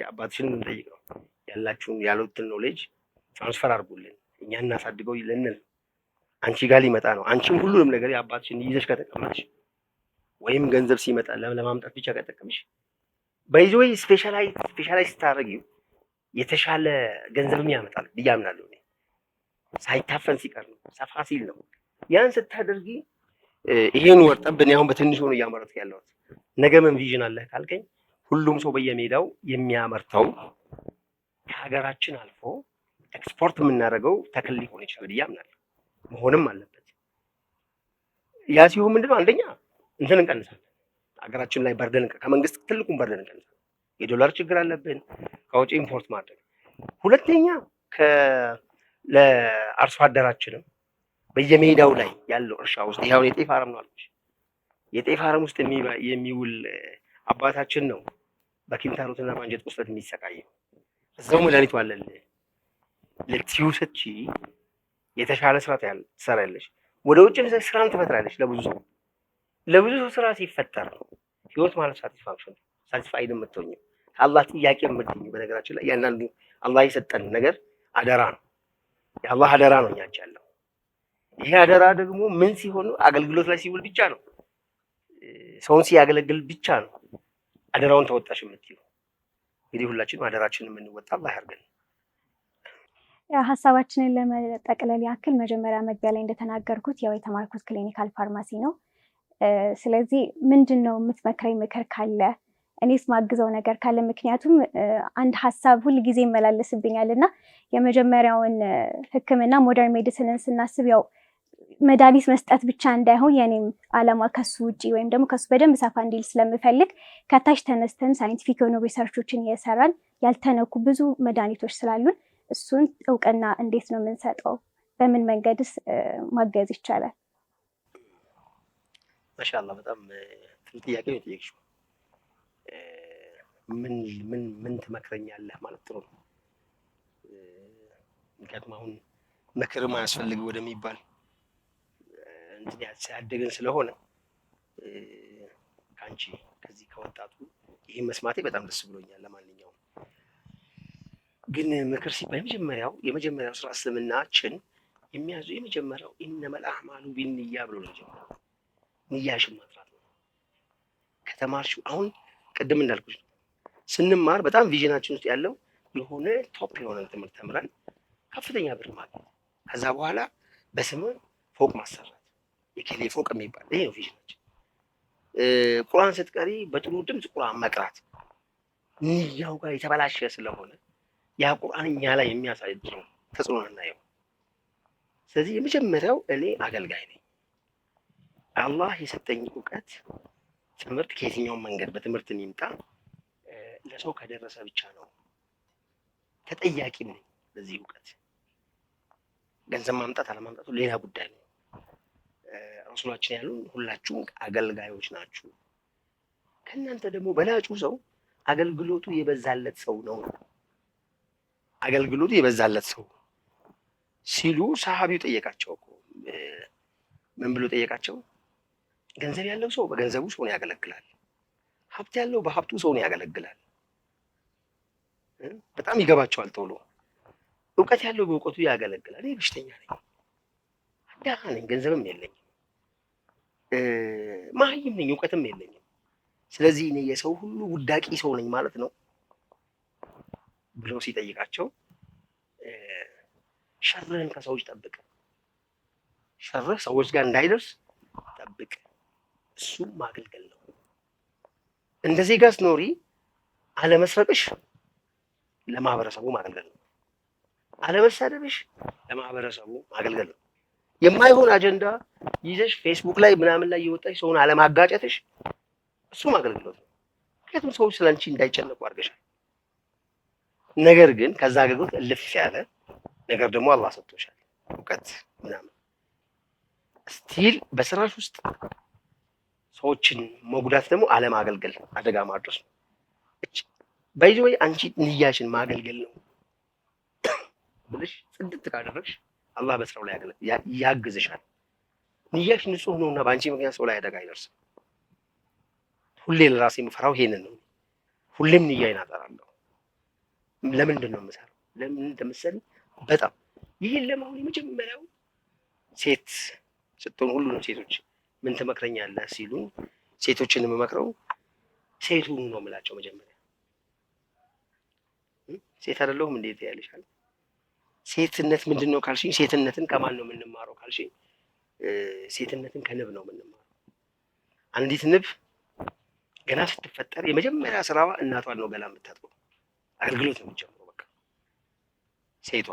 አባትሽን እንጠይቅ ነው ያላችሁን ያሉትን ኖሌጅ ትራንስፈር አድርጉልን እኛ እናሳድገው ይለንን አንቺ ጋር ሊመጣ ነው። አንቺም ሁሉንም ነገር የአባትሽን ይዘሽ ከተቀመጥሽ ወይም ገንዘብ ሲመጣ ለማምጣት ብቻ ከተጠቀምሽ በይዞይ ስፔሻላይዝ ስታደርጊው የተሻለ ገንዘብም ያመጣል ብዬ አምናለሁ። ሳይታፈን ሲቀር ነው፣ ሰፋ ሲል ነው። ያን ስታደርጊ ይሄን ወርጠብ እኔ አሁን በትንሹ ነው እያመረትኩ ያለሁት። ነገ ምን ቪዥን አለ ካልከኝ ሁሉም ሰው በየሜዳው የሚያመርተው ከሀገራችን አልፎ ኤክስፖርት የምናደርገው ተክል ሊሆን ይችላል ብዬ አምናለሁ። መሆንም አለበት። ያ ሲሆን ምንድነው አንደኛ እንትን እንቀንሳለን፣ ሀገራችን ላይ በርደን ከመንግስት ትልቁን በርደን እንቀንሳለን። የዶላር ችግር አለብን ከውጭ ኢምፖርት ማድረግ። ሁለተኛ ለአርሶ አደራችንም በየሜዳው ላይ ያለው እርሻ ውስጥ ይሄው የጤፍ አረም ነው አለች። የጤፍ አረም ውስጥ የሚውል አባታችን ነው በኪንታሮትና በአንጀት ቁስለት የሚሰቃየው። እዛው መድኃኒቱ አለል ለትዩሰቺ የተሻለ ስራ ትሰራለች። ወደ ውጭ ስራን ትፈጥራለች። ለብዙ ሰው ስራ ሲፈጠር ነው ህይወት ማለት ሳቲስፋክሽን ሳቲስፋይድ የምትሆኝው ከአላህ ጥያቄ የምትሆኝው። በነገራችን ላይ ያንዳንዱ አላህ የሰጠን ነገር አደራ ነው፣ የአላህ አደራ ነው እኛች ያለው። ይሄ አደራ ደግሞ ምን ሲሆን አገልግሎት ላይ ሲውል ብቻ ነው፣ ሰውን ሲያገለግል ብቻ ነው አደራውን ተወጣሽ የምትይው። እንግዲህ ሁላችንም አደራችንን የምንወጣ አላህ ያርገን። ሀሳባችንን ለመጠቅለል ያክል መጀመሪያ መግቢያ ላይ እንደተናገርኩት ያው የተማርኩት ክሊኒካል ፋርማሲ ነው። ስለዚህ ምንድን ነው የምትመክረኝ ምክር ካለ እኔስ ማግዘው ነገር ካለ፣ ምክንያቱም አንድ ሀሳብ ሁል ጊዜ ይመላለስብኛል እና የመጀመሪያውን ሕክምና ሞደርን ሜዲሲንን ስናስብ ያው መድኃኒት መስጠት ብቻ እንዳይሆን የኔም አላማ ከሱ ውጭ ወይም ደግሞ ከሱ በደንብ ሰፋ እንዲል ስለምፈልግ ከታች ተነስተን ሳይንቲፊክ የሆኑ ሪሰርቾችን እየሰራን ያልተነኩ ብዙ መድኃኒቶች ስላሉን እሱን እውቅና እንዴት ነው የምንሰጠው? በምን መንገድስ ማገዝ ይቻላል? ማሻአላ በጣም ጥያቄ ነው የጠየቅሽው። ምን ትመክረኛለህ ማለት ጥሩ ነው። ምክንያቱም አሁን ምክርም አያስፈልግ ወደሚባል እንትን ያደግን ስለሆነ ከአንቺ ከዚህ ከወጣቱ ይህን መስማቴ በጣም ደስ ብሎኛል። ለማንኛውም ግን ምክር ሲባል የመጀመሪያው ስራ እስልምናችን የሚያዙ የመጀመሪያው ኢነመል አዕማሉ ቢንያ ብሎ ነው የጀመረው። ንያሽን ማጥራት ነው። ከተማርሽው አሁን ቅድም እንዳልኩሽ ስንማር በጣም ቪዥናችን ውስጥ ያለው የሆነ ቶፕ የሆነ ትምህርት ተምረን ከፍተኛ ብር ማግኘት፣ ከዛ በኋላ በስም ፎቅ ማሰራት፣ የኬሌ ፎቅ የሚባል ይሄ ነው ቪዥናችን። ቁርአን ስትቀሪ በጥሩ ድምፅ ቁርአን መቅራት ንያው ጋር የተበላሸ ስለሆነ ያ ቁርአን እኛ ላይ የሚያሳድረው ተጽዕኖ እናየው። ስለዚህ የመጀመሪያው እኔ አገልጋይ ነኝ። አላህ የሰጠኝ እውቀት ትምህርት ከየትኛውም መንገድ በትምህርት የሚምጣ ለሰው ከደረሰ ብቻ ነው ተጠያቂ ነኝ ለዚህ እውቀት። ገንዘብ ማምጣት አለማምጣቱ ሌላ ጉዳይ ነው። ረሱላችን ያሉን ሁላችሁም አገልጋዮች ናችሁ፣ ከእናንተ ደግሞ በላጩ ሰው አገልግሎቱ የበዛለት ሰው ነው። አገልግሎቱ የበዛለት ሰው ሲሉ ሰሃቢው ጠየቃቸው እኮ ምን ብሎ ጠየቃቸው? ገንዘብ ያለው ሰው በገንዘቡ ሰውን ያገለግላል፣ ሀብት ያለው በሀብቱ ሰውን ያገለግላል። በጣም ይገባቸዋል ቶሎ። እውቀት ያለው በእውቀቱ ያገለግላል። እኔ በሽተኛ ነኝ፣ ደሃ ነኝ፣ ገንዘብም የለኝም፣ መሀይም ነኝ፣ እውቀትም የለኝም። ስለዚህ እኔ የሰው ሁሉ ውዳቂ ሰው ነኝ ማለት ነው ብሎ ሲጠይቃቸው ሸርህን ከሰዎች ጠብቅ፣ ሸርህ ሰዎች ጋር እንዳይደርስ ጠብቅ፣ እሱም ማገልገል ነው። እንደ ዜጋ ስትኖሪ አለመስረቅሽ ለማህበረሰቡ ማገልገል ነው። አለመሳደብሽ ለማህበረሰቡ ማገልገል ነው። የማይሆን አጀንዳ ይዘሽ ፌስቡክ ላይ ምናምን ላይ የወጣሽ ሰውን አለማጋጨትሽ እሱም አገልግሎት ነው። ምክንያቱም ሰዎች ስለአንቺ እንዳይጨነቁ አድርገሻል። ነገር ግን ከዛ አገልግሎት እልፍ ያለ ነገር ደግሞ አላህ ሰጥቶሻል፣ እውቀት ምናምን። ስቲል በስራሽ ውስጥ ሰዎችን መጉዳት ደግሞ አለማገልገል፣ አደጋ ማድረስ ነው። በይዞይ አንቺ ንያሽን ማገልገል ነው ብለሽ ጽድት ካደረግሽ አላህ በስራው ላይ ያግዝሻል። ንያሽ ንጹህ ነውና በአንቺ ምክንያት ሰው ላይ አደጋ አይደርስም። ሁሌ ለራሴ የምፈራው ይሄንን ነው። ሁሌም ንያዬን አጠራለሁ። ለምንድን ነው የምሰራው? ለምን እንደምትሰሪ በጣም ይህን ለማሁን የመጀመሪያው ሴት ስትሆን ሁሉንም ሴቶች ምን ትመክረኛለህ ሲሉኝ ሴቶችን የምመክረው ሴቱን ነው የምላቸው። መጀመሪያ ሴት አይደለሁም እንዴት ያልሻል? ሴትነት ምንድን ነው ካልሽኝ፣ ሴትነትን ከማን ነው የምንማረው ካልሽኝ፣ ሴትነትን ከንብ ነው የምንማረው። አንዲት ንብ ገና ስትፈጠር የመጀመሪያ ስራዋ እናቷን ነው ገላ የምታጥበው። አገልግሎት ነው የሚጀምረው። በቃ ሴቷ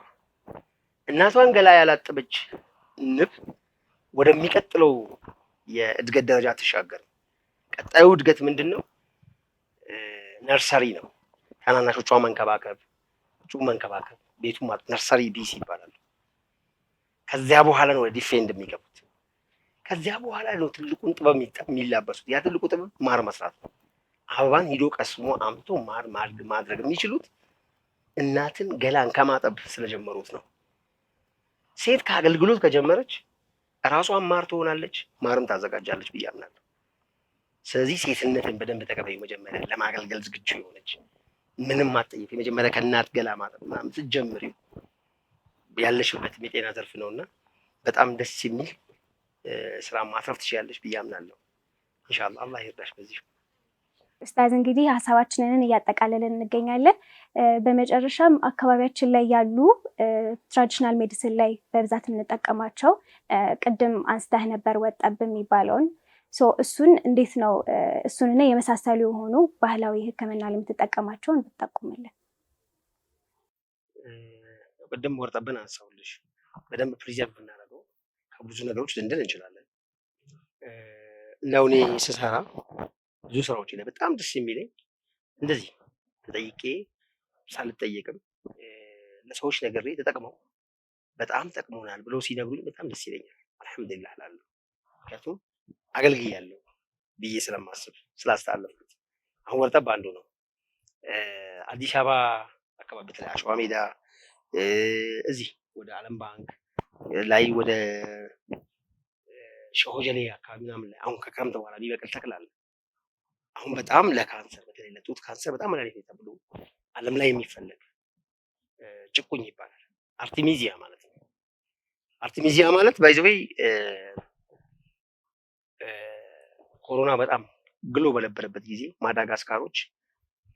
እናቷን ገላ ያላጠበች ንብ ወደሚቀጥለው የእድገት ደረጃ አትሻገርም። ቀጣዩ እድገት ምንድን ነው? ነርሰሪ ነው። ታናናሾቿ መንከባከብ፣ መንከባከብ፣ ቤቱ ማለት ነርሰሪ ቢስ ይባላል። ከዚያ በኋላ ነው ወደ ዲፌንድ የሚገቡት። ከዚያ በኋላ ነው ትልቁን ጥበብ የሚላበሱት። ያ ትልቁ ጥበብ ማር መስራት ነው። አበባን ሂዶ ቀስሞ አምቶ ማር ማድረግ የሚችሉት እናትን ገላን ከማጠብ ስለጀመሩት ነው። ሴት ከአገልግሎት ከጀመረች ራሷን ማር ትሆናለች፣ ማርም ታዘጋጃለች ብዬ አምናለሁ። ስለዚህ ሴትነትን በደንብ ተቀበይ። መጀመሪያ ለማገልገል ዝግጁ የሆነች ምንም አትጠይቅ። መጀመሪያ ከእናት ገላ ማጠብ ምናምን ስትጀምሪው ያለሽበት የጤና ዘርፍ ነውና በጣም ደስ የሚል ስራ ማትረፍ ትችያለሽ ብዬ አምናለሁ። ኢንሻአላህ አላህ ይርዳሽ በዚህ። ኡስታዝ እንግዲህ ሀሳባችንን እያጠቃለልን እንገኛለን። በመጨረሻም አካባቢያችን ላይ ያሉ ትራዲሽናል ሜዲሲን ላይ በብዛት የምንጠቀማቸው ቅድም አንስተህ ነበር ወጠብ የሚባለውን እሱን እንዴት ነው እሱንና የመሳሰሉ የሆኑ ባህላዊ ሕክምና ለምትጠቀማቸውን ብትጠቁምልን። ቅድም ወርጠብን አንሳውልሽ በደንብ ፕሪዘርቭ ብናደርገው ከብዙ ነገሮች ልንድን እንችላለን። እንደው እኔ ስሰራ ብዙ ስራዎች ላይ በጣም ደስ የሚለኝ እንደዚህ ተጠይቄ ሳልጠየቅም ለሰዎች ነግሬ ተጠቅመው በጣም ጠቅሞናል ብለው ሲነግሩኝ በጣም ደስ ይለኛል። አልሐምዱሊላህ እላለሁ። ምክንያቱም አገልግያለሁ ብዬ ስለማስብ ስላስተላለፍኩት። አሁን ወርጠብ አንዱ ነው። አዲስ አበባ አካባቢ በተለይ አሸዋ ሜዳ እዚህ ወደ ዓለም ባንክ ላይ ወደ ሸሆጀሌ አካባቢ ምናምን ላይ አሁን ከክረምት በኋላ የሚበቅል ተክል አለ። አሁን በጣም ለካንሰር በተለይ ለጡት ካንሰር በጣም መድኃኒት ተብሎ ዓለም ላይ የሚፈለግ ጭቁኝ ይባላል። አርቲሚዚያ ማለት ነው። አርቲሚዚያ ማለት ባይ ዘ ዌይ ኮሮና በጣም ግሎ በነበረበት ጊዜ ማዳጋስካሮች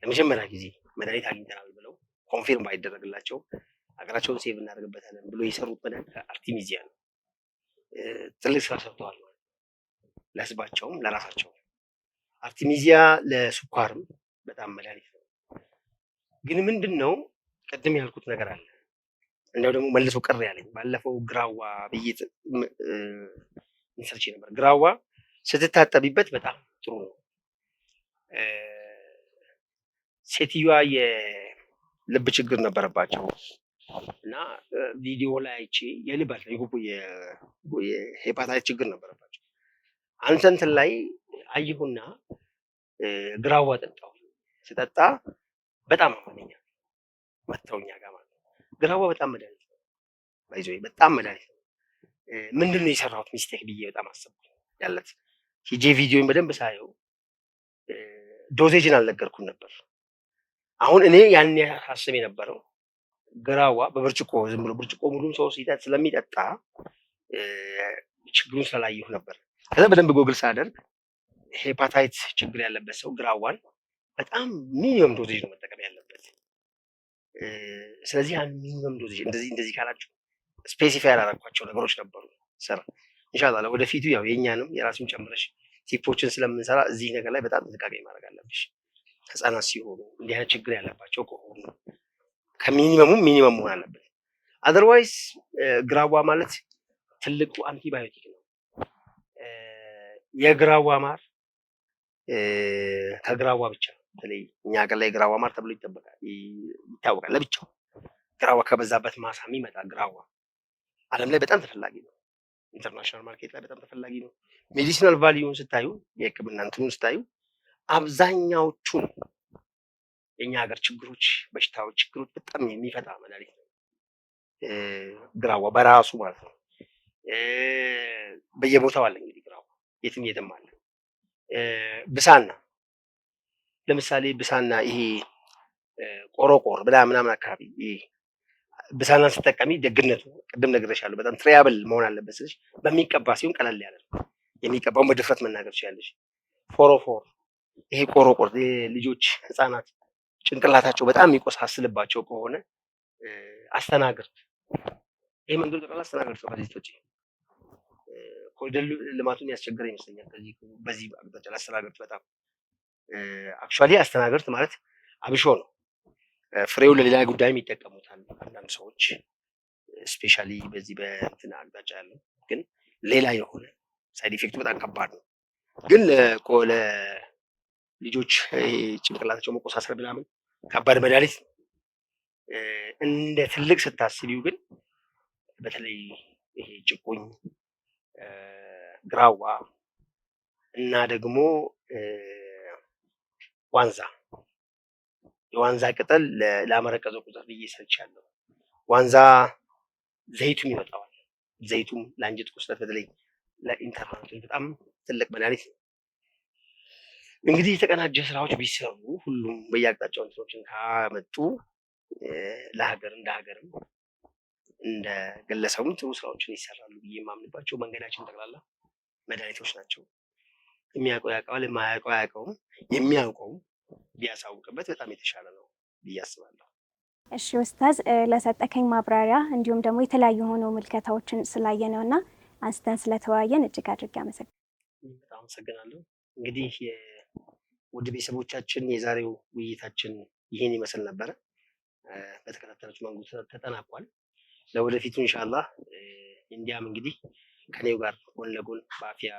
ለመጀመሪያ ጊዜ መድኃኒት አግኝተናል ብለው ኮንፊርም ባይደረግላቸው ሀገራቸውን ሴቭ እናደርግበታለን ብሎ የሰሩት መድኃኒት አርቲሚዚያ ነው። ትልቅ ስራ ሰርተዋል ማለት ለህዝባቸውም ለራሳቸውም። አርቲሚዚያ ለስኳርም በጣም መድኃኒት ነው። ግን ምንድን ነው ቅድም ያልኩት ነገር አለ። እንደው ደግሞ መልሶ ቅር ያለኝ ባለፈው ግራዋ ብዬ እንሰርች ነበር። ግራዋ ስትታጠቢበት በጣም ጥሩ ነው። ሴትዮዋ የልብ ችግር ነበረባቸው እና ቪዲዮ ላይ አይቼ የልብ የሄፓታይት ችግር ነበረባቸው። አንተ እንትን ላይ አየሁና ግራዋ ጠጣሁ። ስጠጣ በጣም አመመኛል። መተውኛ ጋር ማለት ነው። ግራዋ በጣም መድኃኒት ነው። ባይዞይ በጣም መድኃኒት ነው። ምንድን ነው የሰራሁት ሚስቴክ ብዬ በጣም አሰብኩ። ያለት ሂጄ ቪዲዮን በደንብ ሳየው ዶዜጅን አልነገርኩም ነበር። አሁን እኔ ያን ሀሳብ የነበረው ግራዋ በብርጭቆ ዝም ብሎ ብርጭቆ ሙሉም ሰው ስለሚጠጣ ችግሩን ስላላየሁ ነበር። ከዛ በደንብ ጎግል ሳደርግ ሄፓታይት ችግር ያለበት ሰው ግራዋን በጣም ሚኒመም ዶዜጅ ነው መጠቀም ያለበት። ስለዚህ ያን ሚኒመም ዶዜጅ እንደዚህ ካላችሁ ስፔሲፋይ ያላረኳቸው ነገሮች ነበሩ። ሰራ ኢንሻአላህ ወደፊቱ ያው የኛንም የራሱን ጨምረሽ ቲፖችን ስለምንሰራ እዚህ ነገር ላይ በጣም ጥንቃቄ ማድረግ አለብሽ። ህፃናት ሲሆኑ እንዲህ አይነት ችግር ያለባቸው ከሆኑ ሚኒመም መሆን አለበት። አዘርዋይስ ግራዋ ማለት ትልቁ አንቲባዮቲክ ነው። የግራዋ ማር ከግራዋ ብቻ በተለይ እኛ ሀገር ላይ ግራዋ ማር ተብሎ ይታወቃል ለብቻው። ግራዋ ከበዛበት ማሳ የሚመጣ ግራዋ ዓለም ላይ በጣም ተፈላጊ ነው። ኢንተርናሽናል ማርኬት ላይ በጣም ተፈላጊ ነው። ሜዲሲናል ቫልዩን ስታዩ የህክምና እንትኑን ስታዩ አብዛኛዎቹን የኛ ሀገር ችግሮች፣ በሽታዎች፣ ችግሮች በጣም የሚፈታ መድኃኒት ነው ግራዋ በራሱ ማለት ነው። በየቦታው አለ እንግዲህ ግራዋ የትም አለ። ብሳና ለምሳሌ ብሳና ይሄ ቆሮቆር ምናምን አካባቢ ብሳናን ስትጠቀሚ ደግነቱ ቅድም ነግሬሻለሁ በጣም ትሪያብል መሆን አለበት። ስለዚህ በሚቀባ ሲሆን ቀለል ያለ ነው የሚቀባውን በድፍረት መናገር ትችላለሽ። ፎሮፎር ይሄ ቆሮቆር ልጆች ህፃናት ጭንቅላታቸው በጣም የሚቆሳስልባቸው ከሆነ አስተናግርት ይሄ መንገድ ቀላል አስተናግርት ነው። ከዚህ ውጪ ኮሪደር ልማቱን ያስቸገረ ይመስለኛል። በዚህ አቅጣጫ አስተናግርት በጣም አክቹአሊ አስተናግርት ማለት አብሾ ነው። ፍሬውን ለሌላ ጉዳይም ይጠቀሙታል አንዳንድ ሰዎች ስፔሻሊ በዚህ በእንትና አቅጣጫ ያለው ግን ሌላ የሆነ ሳይድ ኢፌክቱ በጣም ከባድ ነው። ግን ለልጆች ጭንቅላታቸው መቆሳሰር ምናምን ከባድ መድኃኒት ነው። እንደ ትልቅ ስታስቢው ግን በተለይ ይሄ ጭቁኝ፣ ግራዋ እና ደግሞ ዋንዛ የዋንዛ ቅጠል ላመረቀዘው ቁጥር ብዬ ሰርቻለሁ። ዋንዛ ዘይቱም ይወጣዋል። ዘይቱም ለአንጀት ቁስለት በተለይ ለኢንተርናቶች በጣም ትልቅ መድኃኒት ነው። እንግዲህ የተቀናጀ ስራዎች ቢሰሩ ሁሉም በየአቅጣጫው እንትኖችን ካመጡ ለሀገር እንደ ሀገርም እንደ ግለሰቡም ጥሩ ስራዎችን ይሰራሉ ብዬ የማምንባቸው መንገዳችን ጠቅላላ መድኃኒቶች ናቸው። የሚያውቀው ያውቀዋል፣ የማያውቀው አያውቀውም። የሚያውቀውም ቢያሳውቅበት በጣም የተሻለ ነው ብዬ አስባለሁ። እሺ ኡስታዝ፣ ለሰጠከኝ ማብራሪያ እንዲሁም ደግሞ የተለያዩ ሆነው ምልከታዎችን ስላየነው እና አንስተን ስለተወያየን እጅግ አድርጌ አመሰግናለሁ። በጣም አመሰግናለሁ። እንግዲህ ውድ ቤተሰቦቻችን የዛሬው ውይይታችን ይህን ይመስል ነበረ። በተከታተላችሁ መንገድ ተጠናቋል። ለወደፊቱ ኢንሻአላህ እንዲያም እንግዲህ ከኔው ጋር ጎን ለጎን በአፊያ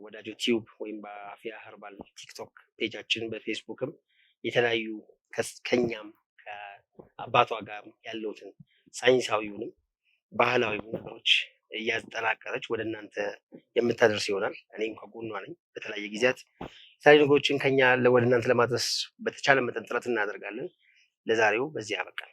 ወዳጆ ቲዩብ ወይም በአፊያ ኸርባል ቲክቶክ ፔጃችን በፌስቡክም የተለያዩ ከኛም ከአባቷ ጋር ያለውትን ሳይንሳዊውንም ባህላዊ ነገሮች እያጠናቀረች ወደ እናንተ የምታደርስ ይሆናል። እኔም ከጎኗ ነኝ። በተለያየ ጊዜያት የተለያዩ ነገሮችን ከኛ ወደ እናንተ ለማድረስ በተቻለ መጠን ጥረት እናደርጋለን። ለዛሬው በዚህ ያበቃል።